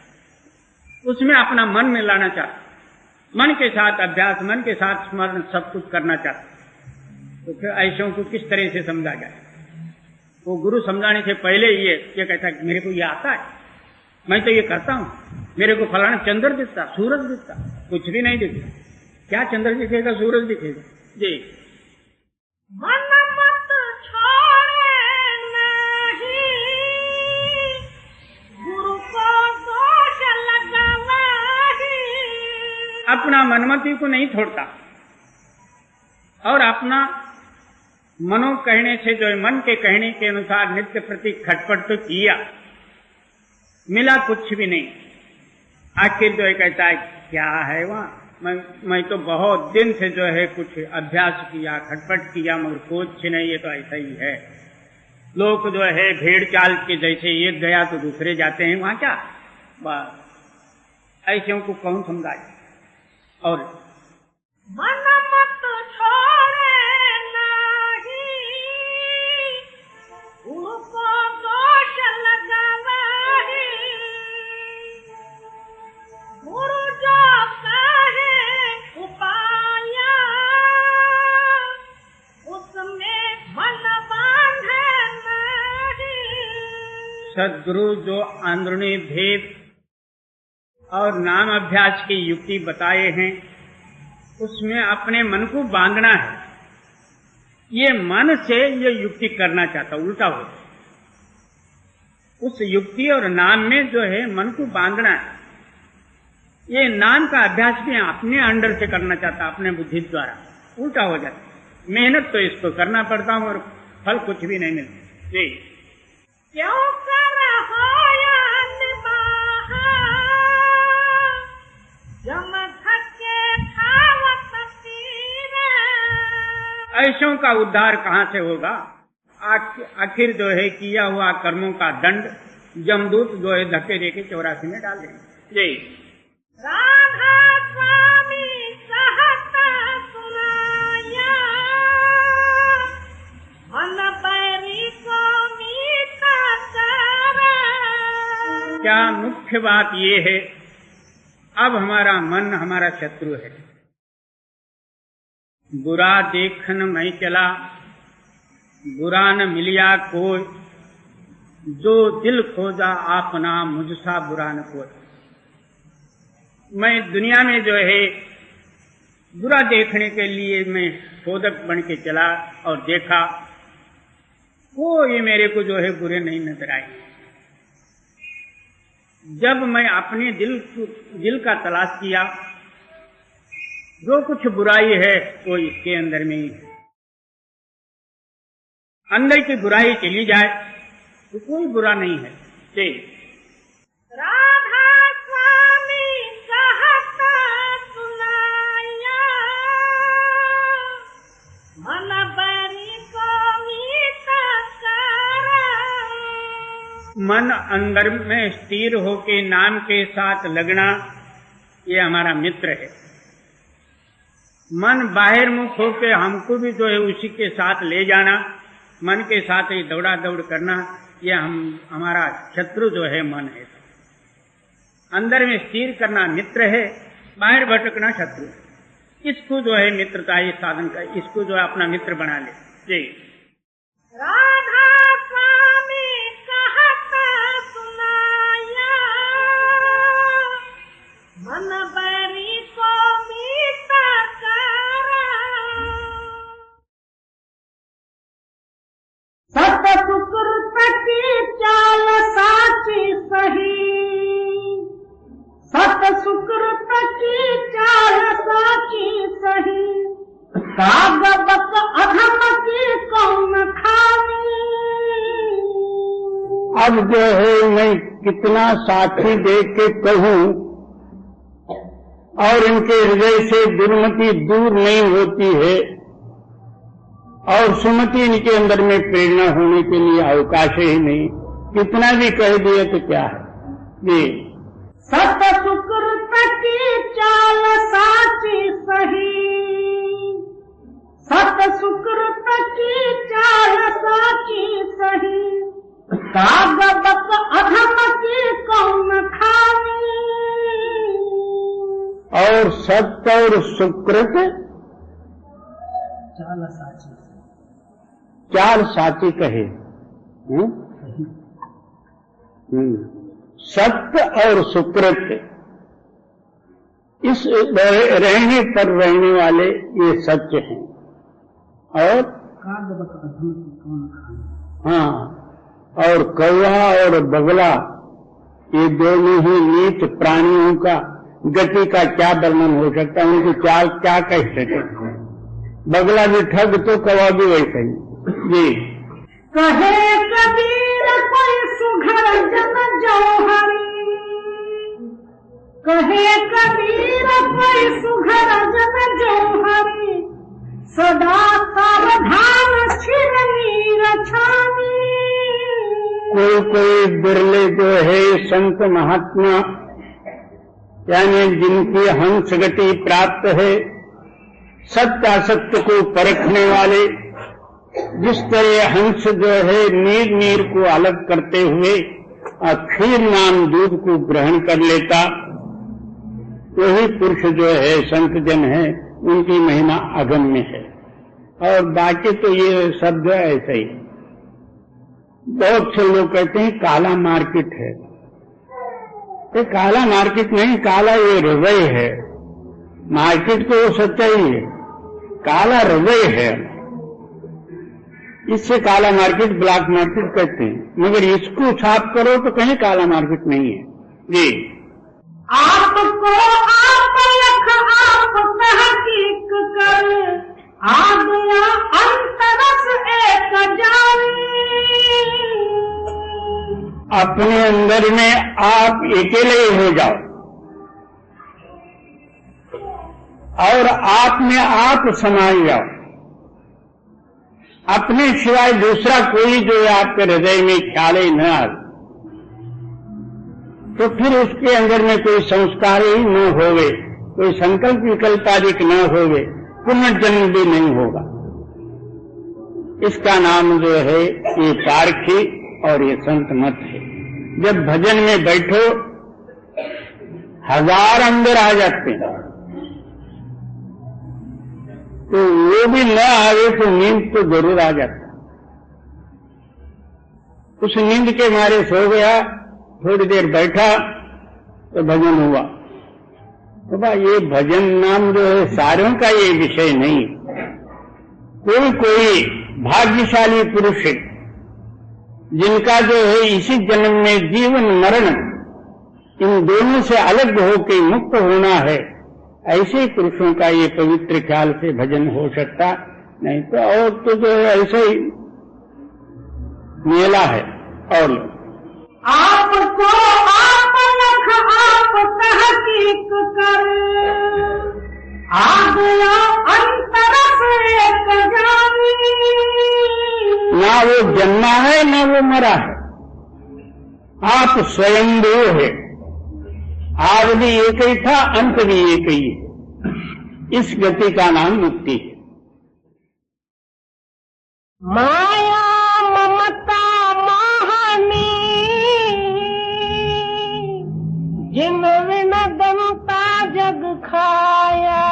उसमें अपना मन में लाना चाहता, मन के साथ अभ्यास, मन के साथ स्मरण सब कुछ करना चाहता। तो फिर ऐसों को किस तरह से समझा जाए? वो गुरु समझाने से पहले ये कहता है मेरे को ये आता है, मैं तो ये करता हूं, मेरे को फलाना चंद्र दिखता, सूरज दिखता, कुछ भी नहीं दिखता। क्या चंद्र दिखेगा, सूरज दिखेगा? जी मन मत छोड़े नहीं, गुरु को दोष लगावा ही। अपना मनमति को नहीं छोड़ता और अपना मनो कहने से जो है मन के कहने के अनुसार नित्य प्रति खटपट तो किया, मिला कुछ भी नहीं। आखिर जो है कहता है क्या है वहां, मैं तो बहुत दिन से जो है कुछ अभ्यास किया, खटपट किया, मगर कुछ नहीं, ये तो ऐसा ही है। लोग जो है भेड़ चाल के जैसे एक गया तो दूसरे जाते हैं, वहां क्या बस ऐसे को कौन समझाए? और मन मत छोड़े नहीं, गुरु को दोष लगावा ही। गुरु जो कहे उपाया, उसमें मन बांधे नहीं। सद्गुरु जो अंदरूनी भेद और नाम अभ्यास की युक्ति बताए हैं, उसमें अपने मन को बांधना है। ये मन से ये युक्ति करना चाहता, उल्टा हो। उस युक्ति और नाम में जो है मन को बांधना है। ये नाम का अभ्यास भी अपने अंडर से करना चाहता, अपने बुद्धि द्वारा, उल्टा हो जाता। मेहनत तो इसको करना पड़ता और फल कुछ भी नहीं मिलता। जी क्यों कर होया निबाहा, जम थके खावत पीवे। ऐसों का उद्धार कहां से होगा? आखिर जो है किया हुआ कर्मों का दंड जमदूत जो है धक्के देके 84 में डाल देंगे। जी राधा स्वामी कहता सुनाया, मन बैरी को मीठा करा। क्या मुख्य बात ये है, अब हमारा मन हमारा शत्रु है। बुरा देखन मैं चला, बुरा न मिलिया कोई, जो दिल खोजा आपना मुझसा बुरा न कोई। मैं दुनिया में जो है बुरा देखने के लिए मैं शोधक बन के चला और देखा, कोई मेरे को जो है बुरे नहीं नजर आए। जब मैं अपने दिल का तलाश किया, जो कुछ बुराई है वो इसके अंदर में ही है। अंदर की बुराई चली जाए तो कोई बुरा नहीं है। राधा स्वामी कहता सुनाया, मन बैरी को मीठा करा। मन अंदर में स्थिर होके नाम के साथ लगना, ये हमारा मित्र है। मन बाहर मुख होके हमको भी जो है उसी के साथ ले जाना, मन के साथ ही दौड़ा दौड़ करना, ये हमारा शत्रु जो है मन है। अंदर में स्थिर करना मित्र है, बाहर भटकना शत्रु है। इसको जो है मित्रता ये साधन का, इसको जो है अपना मित्र बना ले। जी राधा स्वामी कहता सुनाया, मन बैरी को मीठा करा। सत सुकृत की चाल साची सही, सत सुकृत की चाल साची सही। कागबक अधम की कौन खानी, अब जो है मैं कितना साक्षी देख के कहूं और इनके हृदय से दुर्मति दूर नहीं होती है और सुमति इनके अंदर में प्रेरणा होने के लिए अवकाश ही नहीं। कितना भी कह दिए तो क्या है जी। सत सुकृत की चाल साची सही, सत सुकृत की चाल साची सही, कागबत अधम की कौन खानी। और सत्य और सुकृत चाल साची, चाल साची कहे। सत्य और सुकृत इस रहने पर रहने वाले ये सत्य हैं। और हाँ, और कौवा और बगला ये दोनों ही नीच प्राणियों का गति का क्या वर्णन हो सकता है, उनकी चाल क्या कह सके। बगला भी ठग तो कौवा भी वैसे ही जी। कहे कबीर कोई सुघर जन जौहरी, कहे कबीर कोई सुघर जन जौहरी, सदा सावधान छिर नीर छानी। कोई बिरले जो है संत महात्मा यानी जिनकी हंस गति प्राप्त है, सत्यासत्य को परखने वाले, जिस तरह हंस जो है नीर नीर को अलग करते हुए खीर नाम दूध को ग्रहण कर लेता, वही पुरुष जो है संत जन है, उनकी महिमा अगम्य है। और बाकी तो ये शब्द ऐसा ही। बहुत से लोग कहते हैं काला मार्केट है, ये काला मार्केट नहीं, काला ये हृदय है। मार्केट तो वो सच्चाई है, काला हृदय है। इससे काला मार्केट ब्लैक मार्केट कहते हैं, मगर इसको साफ करो तो कहीं काला मार्केट नहीं है जी। आपको आप लख आप तहकीक कर, आ गया अंतरस एक जानी। अपने अंदर में आप अकेले ही हो जाओ और आप में आप समाई जाओ। अपने सिवाय दूसरा कोई जो आपके हृदय में ख्याल ही न आए, तो फिर उसके अंदर में कोई संस्कार ही न होवे, कोई संकल्प विकल्प आदि न होवे, पुनर्जन्म भी नहीं होगा। इसका नाम जो है ये पारखी और ये संत मत है। जब भजन में बैठो 1000 अंदर आ जाते हैं, तो वो भी न आवे तो नींद तो जरूर आ जाता। उस नींद के मारे सो गया, थोड़ी देर बैठा तो भजन हुआ। तो भाई ये भजन नाम जो है सारों का ये विषय नहीं। कोई कोई भाग्यशाली पुरुष जिनका जो है इसी जन्म में जीवन मरण इन दोनों से अलग होकर मुक्त होना है, ऐसे पुरुषों का ये पवित्र ख्याल से भजन हो सकता, नहीं तो और तो जो है ऐसे ही मेला है। और आपको आप लख आप तहकीक कर, आ गया अंतरस एक जानी। ना वो जन्मा है ना वो मरा है, आप स्वयंभू है। आदि भी एक ही था, अंत भी एक ही है। इस गति का नाम मुक्ति है। माया ममता मोहनी, जिन विन दंता जग खाया।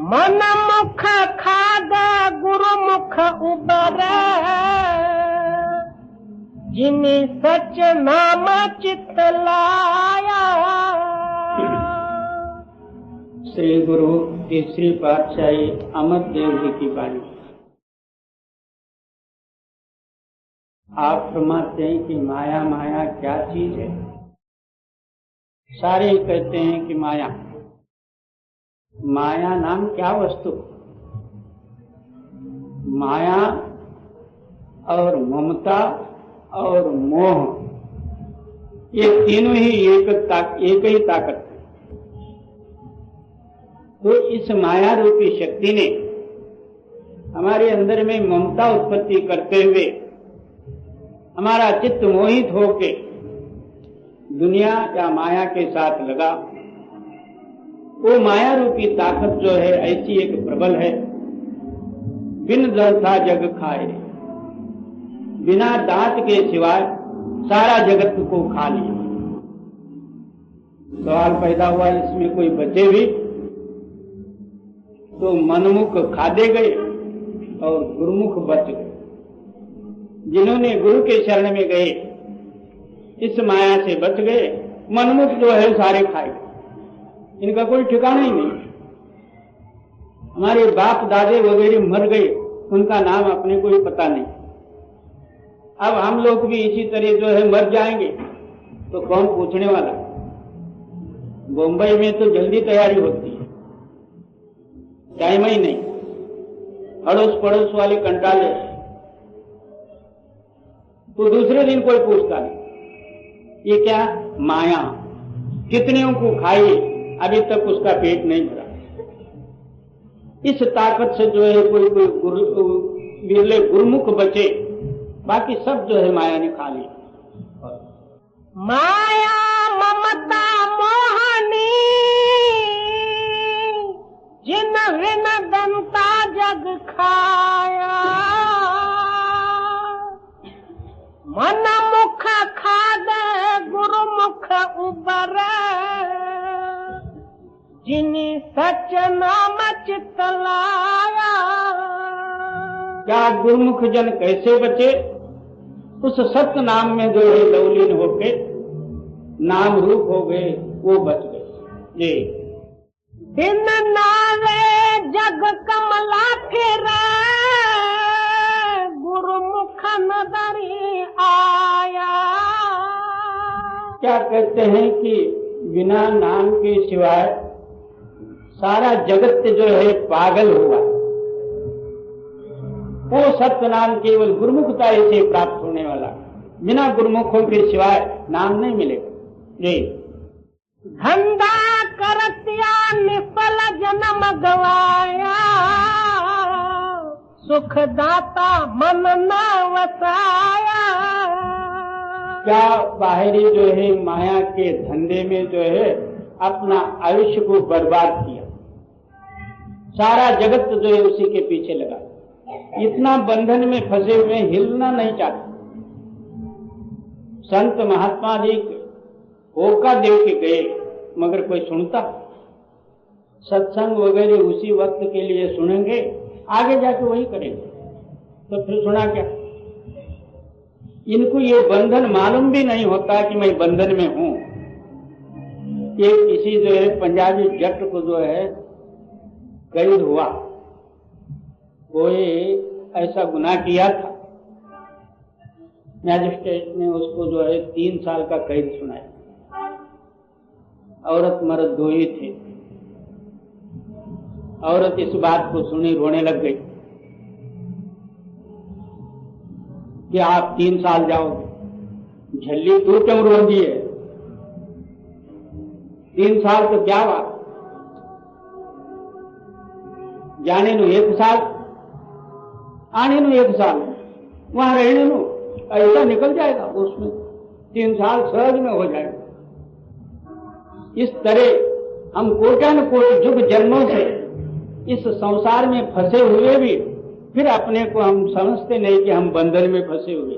मन मुख खादा गुरु मुख उबरा, जिने सच नाम चित लाया। श्री गुरु तीसरी पातशाही अमर देव जी की वाणी। आप फरमाते हैं कि माया माया क्या चीज है। सारे कहते हैं कि माया माया नाम क्या वस्तु। माया और ममता और मोह, ये तीनों ही एक ही ताकत है। तो इस माया रूपी शक्ति ने हमारे अंदर में ममता उत्पत्ति करते हुए हमारा चित्त मोहित होके दुनिया या माया के साथ लगा। वो माया रूपी ताकत जो है ऐसी एक प्रबल है, बिन दर्था जग खाए, बिना दांत के सिवाय सारा जगत को खा लिया। सवाल पैदा हुआ, इसमें कोई बचे भी तो मनमुख खादे गए और गुरुमुख बच गए। जिन्होंने गुरु के शरण में गए इस माया से बच गए, मनमुख जो है सारे खाए, इनका कोई ठिकाना ही नहीं। हमारे बाप दादे वगैरह मर गए, उनका नाम अपने को ही पता नहीं। अब हम लोग भी इसी तरह जो है मर जाएंगे तो कौन पूछने वाला। बम्बई में तो जल्दी तैयारी होती है, टाइम ही नहीं। अड़ोस पड़ोस वाले कंटाले तो दूसरे दिन कोई पूछता नहीं। ये क्या माया, कितने को खाई, अभी तक उसका पेट नहीं भरा। इस ताकत से जो है कोई विरले गुरुमुख बचे, बाकी सब जो है माया ने खा लिया। माया ममता मोहनी जिन विन दंता जग खाया, मन मुख खादे गुरुमुख उबर, जिनी सच नाम चित लाया। क्या गुरुमुख जन कैसे बचे? उस सत्य नाम में जो है लवलीन होके नाम रूप हो गए, वो बच गए। ये दिन नावे जग कमला फिरे, गुरुमुख नदरी आया। क्या कहते हैं कि बिना नाम के सिवाय सारा जगत जो है पागल हुआ। वो सत्य नाम केवल गुरुमुखता से प्राप्त होने वाला, बिना गुरुमुखों के सिवाय नाम नहीं मिलेगा। जी धंधा करतिया निफल जन्म गवाया, सुख दाता मन न वसाया। क्या बाहरी जो है माया के धंधे में जो है अपना आयुष्य को बर्बाद किया, सारा जगत जो है उसी के पीछे लगा। इतना बंधन में फंसे हुए हिलना नहीं चाहते। संत महात्मा जी होका देव के गए, मगर कोई सुनता? सत्संग वगैरह उसी वक्त के लिए सुनेंगे, आगे जाके वही करेंगे, तो फिर सुना क्या? इनको ये बंधन मालूम भी नहीं होता कि मैं बंधन में हूं। ये किसी जो है पंजाबी जट को जो है कैद हुआ, कोई ऐसा गुनाह किया था, मैजिस्ट्रेट ने उसको जो है 3 साल का कैद सुनाया। औरत मर्द दो ही थे। औरत इस बात को सुनी, रोने लग गई कि आप 3 साल जाओगे। झल्ली तू क्यों रो दी है? 3 साल तो क्या बात, जाने नु 1 साल, आने नु 1 साल, वहां रहने नु ऐसा निकल जाएगा, उसमें 3 साल सहज में हो जाएगा। इस तरह हम कोटान कोटि युग जन्मों से इस संसार में फंसे हुए भी फिर अपने को हम समझते नहीं कि हम बंधन में फंसे हुए।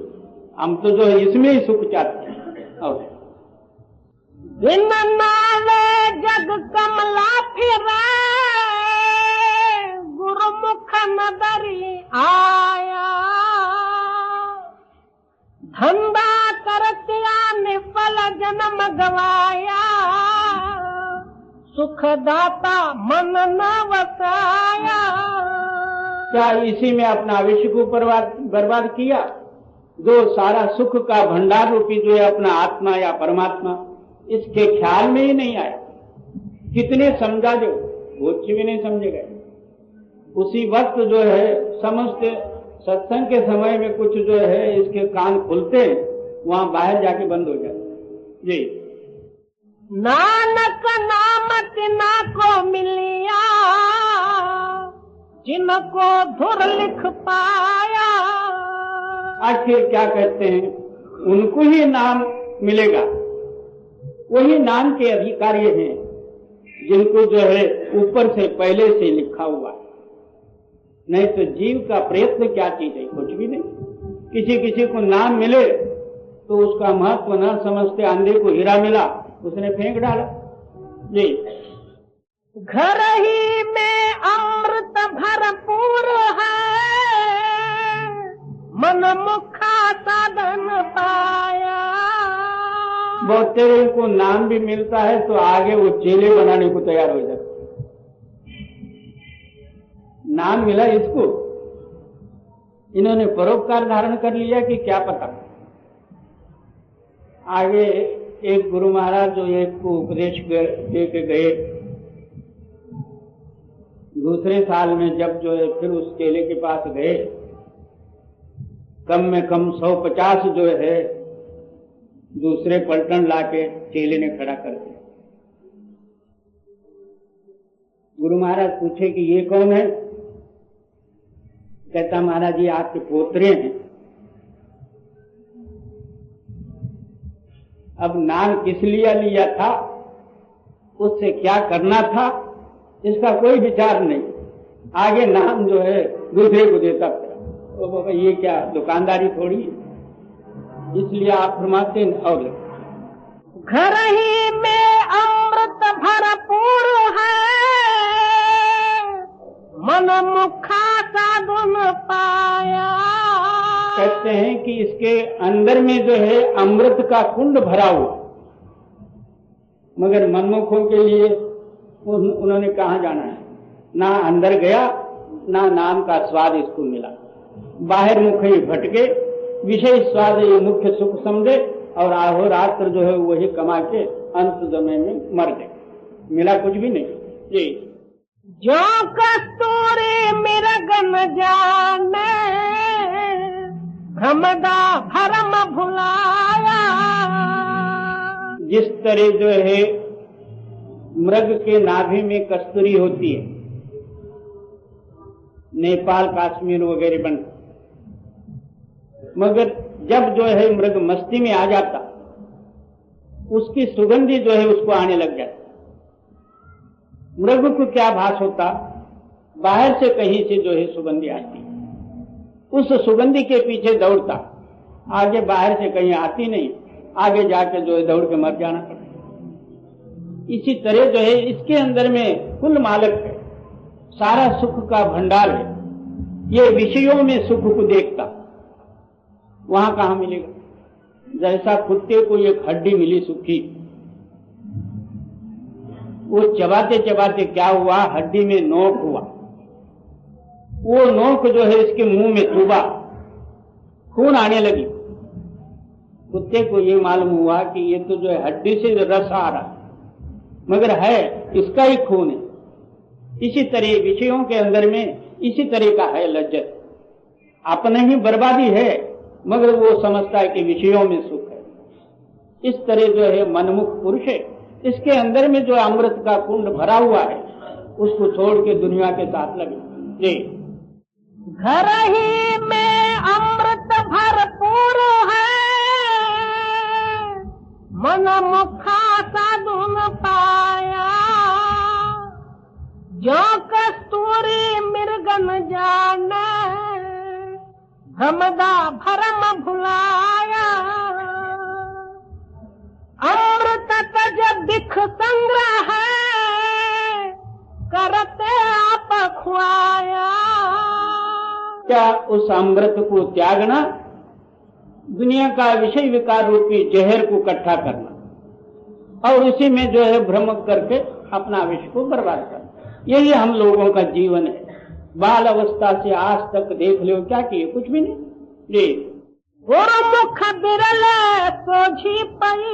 हम तो जो है इसमें ही सुख चाहते हैं। और दिन नावे जग कमला फिरे, गुरुमुख नदरी आया। धंधा करतिया निफल जन्म गवाया, सुख दाता मन न वसाया। क्या इसी में अपना आयुष्य को बर्बाद किया? जो सारा सुख का भंडार रूपी जो है अपना आत्मा या परमात्मा, इसके ख्याल में ही नहीं आया। कितने समझा जो, वो भी नहीं समझे गए। उसी वक्त जो है समस्त सत्संग के समय में कुछ जो है इसके कान खुलते, वहां बाहर जाके बंद हो जाते। जी। नानक नाम तिना को मिलिया, जिनको धुर लिख पाया। आखिर क्या कहते हैं, उनको ही नाम मिलेगा, वही नाम के अधिकारी हैं जिनको जो है ऊपर से पहले से लिखा हुआ है। नहीं तो जीव का प्रयत्न क्या चीज है, कुछ भी नहीं। किसी किसी को नाम मिले तो उसका महत्व न समझते, अंधे को हीरा मिला उसने फेंक डाला। जी। घर ही में अमृत भरपूर है, मन मुखा साधन पाया। बहुत तेरे को नाम भी मिलता है तो आगे वो चेले बनाने को तैयार हो जाते। नाम मिला इसको, इन्होंने परोपकार धारण कर लिया कि क्या पता। आगे एक गुरु महाराज जो एक को उपदेश दे के गए, दूसरे साल में जब जो है फिर उस चेले के पास गए, कम में कम 150 जो है दूसरे पलटन लाके चेले ने खड़ा कर दिया। गुरु महाराज पूछे कि ये कौन है? कहता महाराज ये आपके पोतरे हैं। अब नाम किस लिए लिया था, उससे क्या करना था, इसका कोई विचार नहीं। आगे नाम जो है दूसरे को देता फिर। तो बाबा ये क्या दुकानदारी थोड़ी, इसलिए आप फरमाते हैं। और घर ही में अमृत भरपूर है, मन मुखा साधन पाया। कहते हैं कि इसके अंदर में जो है अमृत का कुंड भरा हुआ, मगर मनमुखों के लिए उन्होंने कहाँ जाना है, ना अंदर गया ना नाम का स्वाद इसको मिला। बाहर मुख ही भटके, विषय स्वाद ये मुख्य सुख समझे और अहोरात्र जो है वही कमा के अंत समय में मर गए, मिला कुछ भी नहीं। जी। जो कस्तूरी मिरगन जाने, भ्रमदा भरम भुलाया। जिस तरह जो है मृग के नाभि में कस्तूरी होती है, नेपाल काश्मीर वगैरह बन, मगर जब जो है मृग मस्ती में आ जाता, उसकी सुगंधी जो है उसको आने लग जाती। मृग को क्या भास होता, बाहर से कहीं से जो है सुगंधी आती, उस सुगंधी के पीछे दौड़ता, आगे बाहर से कहीं आती नहीं, आगे जाके जो है दौड़ के मर जाना पड़ता। इसी तरह जो है इसके अंदर में कुल मालिक है, सारा सुख का भंडार है। ये विषयों में सुख को देखता, वहां कहां मिलेगा। जैसा कुत्ते को एक हड्डी मिली सूखी, वो चबाते चबाते क्या हुआ, हड्डी में नोक हुआ, वो नोक जो है इसके मुंह में चुभा, खून आने लगी। कुत्ते को ये मालूम हुआ कि ये तो जो है हड्डी से रस आ रहा, मगर है इसका ही खून है। इसी तरह विषयों के अंदर में इसी तरह का है लज्जत, अपने ही बर्बादी है, मगर वो समझता है कि विषयों में सुख है। इस तरह जो है मनमुख पुरुष है, इसके अंदर में जो अमृत का कुंड भरा हुआ है, उसको छोड़ के दुनिया के साथ लगे। जी। घर ही में अमृत भरपूर है, मन मुखा साधुन पाया। जो कस्तूरी मिर्गन जाने, भ्रमदा भरम भुलाया। अमृत तज बिख संग्रह है, करते आप खुआया। क्या उस अमृत को त्यागना, दुनिया का विषय विकार रूपी जहर को इकट्ठा करना और उसी में जो है भ्रम करके अपना विश्व को बर्बाद करना, यही हम लोगों का जीवन है। बाल अवस्था से आज तक देख लो क्या किए, कुछ भी नहीं। जी। गुरुमुख बिरल सोझी पई,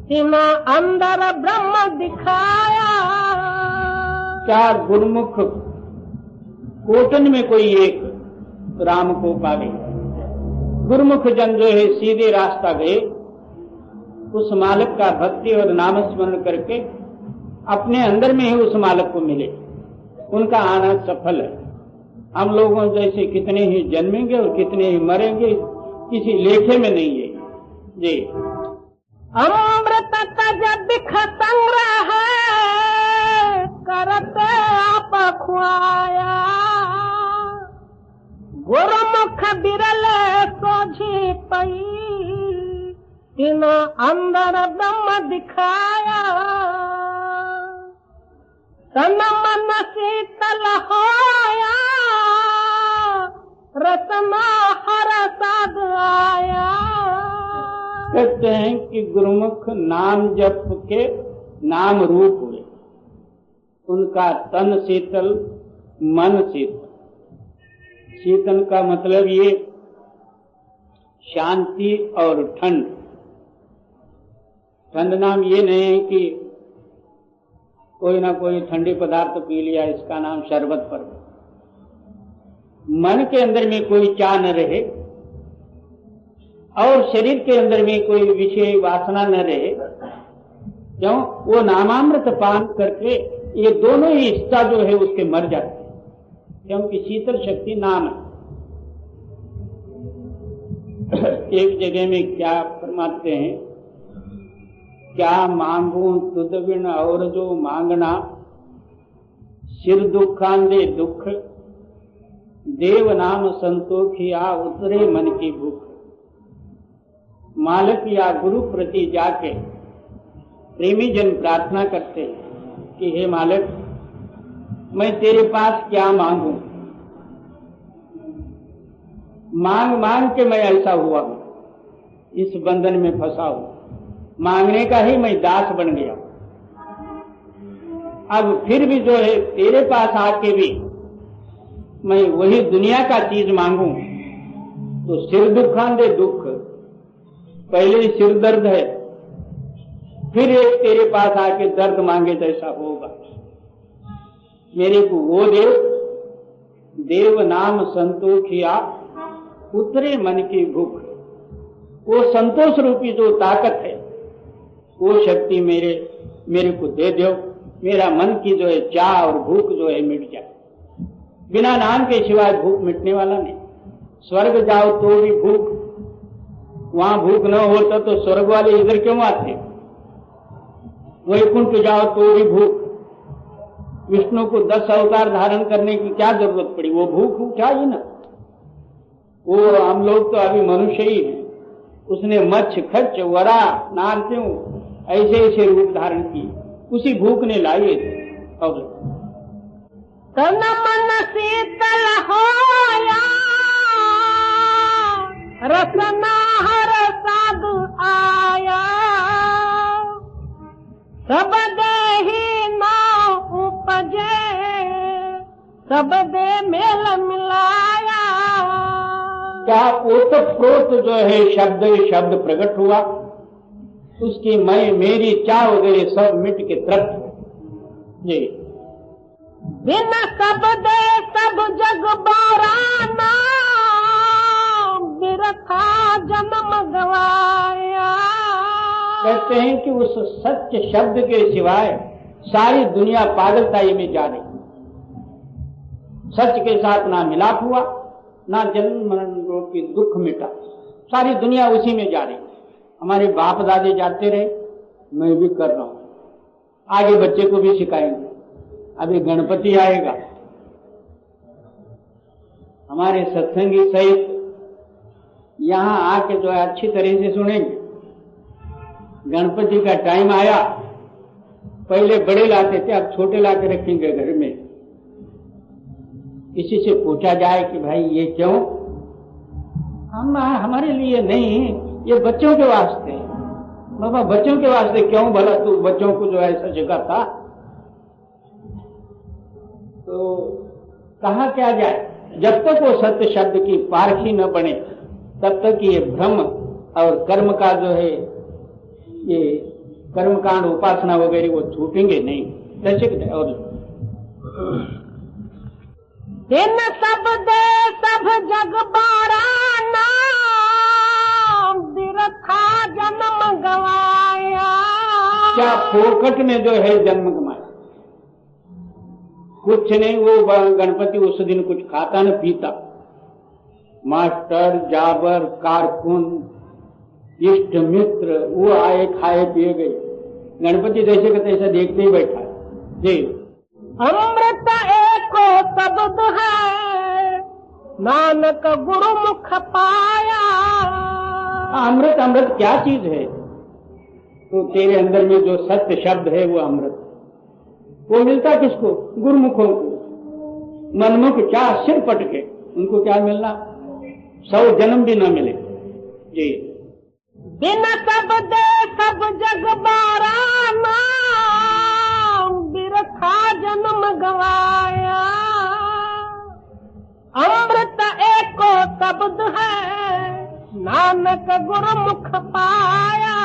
तिना अंदर ब्रह्म दिखाया। क्या गुरुमुख कोटन में कोई एक राम को पावे। गुरुमुख जन जो है सीधे रास्ता गए, उस मालिक का भक्ति और नाम स्मरण करके अपने अंदर में ही उस मालिक को मिले, उनका आना सफल है। हम लोगों जैसे कितने ही जन्मेंगे और कितने ही मरेंगे, किसी लेखे में नहीं है जी। अमृत तज बिख संग्रह करते आप खुआया, गुरुमुख बिरल सोझी पई, इन अंदर ब्रह्म दिखाया। तन मन शीतल होया, रसना हर साध आया। कहते हैं कि गुरुमुख नाम जप के नाम रूप हुए, उनका तन शीतल मन शीतल। शीतल का मतलब ये शांति और ठंड। ठंड नाम ये नहीं है कि कोई ना कोई ठंडी पदार्थ पी लिया, इसका नाम शरबत पर। मन के अंदर में कोई चाह न रहे और शरीर के अंदर में कोई विषय वासना न रहे, क्यों? वो नामामृत पान करके ये दोनों ही हिस्सा जो है उसके मर जाते हैं, क्योंकि शीतल शक्ति नाम है। एक जगह में क्या फरमाते हैं, क्या मांगू तुद बिन और जो मांगना, सिर दुखांदे दुख, देव नाम संतोखिया उतरे मन की भूख। मालिक या गुरु प्रति जाके प्रेमी जन प्रार्थना करते हैं कि हे मालिक, मैं तेरे पास क्या मांगू? मांग मांग के मैं ऐसा हुआ हूं, इस बंधन में फंसा हूं, मांगने का ही मैं दास बन गया। अब फिर भी जो है तेरे पास आके भी मैं वही दुनिया का चीज मांगू तो सिर दुखांदे दुख, पहले ही सिर दर्द है, फिर एक तेरे पास आके दर्द मांगे तो ऐसा होगा। मेरे को वो देव नाम संतोखिया उतरे मन की भूख। वो संतोष रूपी जो ताकत है, वो शक्ति मेरे को दे दो, मेरा मन की जो है चाह और भूख जो है मिट जाए। बिना नाम के सिवाय भूख मिटने वाला नहीं। स्वर्ग जाओ तो भी भूख, वहां भूख न होता तो स्वर्ग वाले इधर क्यों आते? वैकुंठ जाओ तो भी भूख। विष्णु को 10 अवतार धारण करने की क्या जरूरत पड़ी? वो भूख उठाई ना। वो हम लोग तो अभी मनुष्य ही हैं। उसने मच्छ खच्च वरा नारत्यों ऐसे ऐसे रूप धारण किए, उसी भूख ने लाई थे। तन मन शीतल होया, रसना हर साधु आया, सब देहि नाउ उपजे, सब दे मेल मिलाया। क्या ओतप्रोत जो है शब्द प्रकट हुआ, उसकी मैं मेरी चाह वगैरह सब मिट के तृप्त। जी बिन सब दे सब जग बाराना, बिरथा जन्म गवाया। कहते हैं कि उस सत्य शब्द के सिवाय सारी दुनिया पागलताई में जा रही। सच के साथ ना मिलाप हुआ, ना जन्म मरण रूपी दुख मिटा, सारी दुनिया उसी में जा रही। हमारे बाप दादे जाते रहे, मैं भी कर रहा हूं, आगे बच्चे को भी सिखाएंगे। अभी गणपति आएगा, हमारे सत्संगी सहित यहां आके जो है अच्छी तरह से सुनेंगे। गणपति का टाइम आया, पहले बड़े लाते थे, अब छोटे लाके रखेंगे घर में। किसी से पूछा जाए कि भाई ये क्यों? हमारे लिए नहीं, ये बच्चों के वास्ते। बाबा बच्चों के वास्ते क्यों? भला तू बच्चों को जो ऐसा सिखाता तो कहा क्या जाए? जब तक वो सत्य शब्द की पारखी न बने तब तक ये भ्रम और कर्म का जो है ये कर्मकांड उपासना वगैरह वो छूटेंगे नहीं। दर्शक और दिन सब दे सब जग बारा नाम बिरथा जन्म गवाया। क्या फोकट में जो है जन्म कमाया? कुछ नहीं, वो गणपति उस दिन कुछ खाता न पीता। मास्टर, जाबर, कारकुन, इष्ट मित्र वो आए, खाए पिए गए। गणपति जैसे का तैसा देखते ही बैठा जी। अमृत एको शब्द है नानक गुरुमुख पाया। अमृत अमृत क्या चीज है? तो तेरे अंदर में जो सत्य शब्द है वो अमृत। वो मिलता किसको? गुरुमुखों को। मनमुख क्या सिर पटके, उनको क्या मिलना? 100 जन्म भी न मिले जी। बिन सब दे सब जग बारा नाम बिरथा जन्म गवाया। अमृत एको शब्द है नानक गुरुमुख पाया।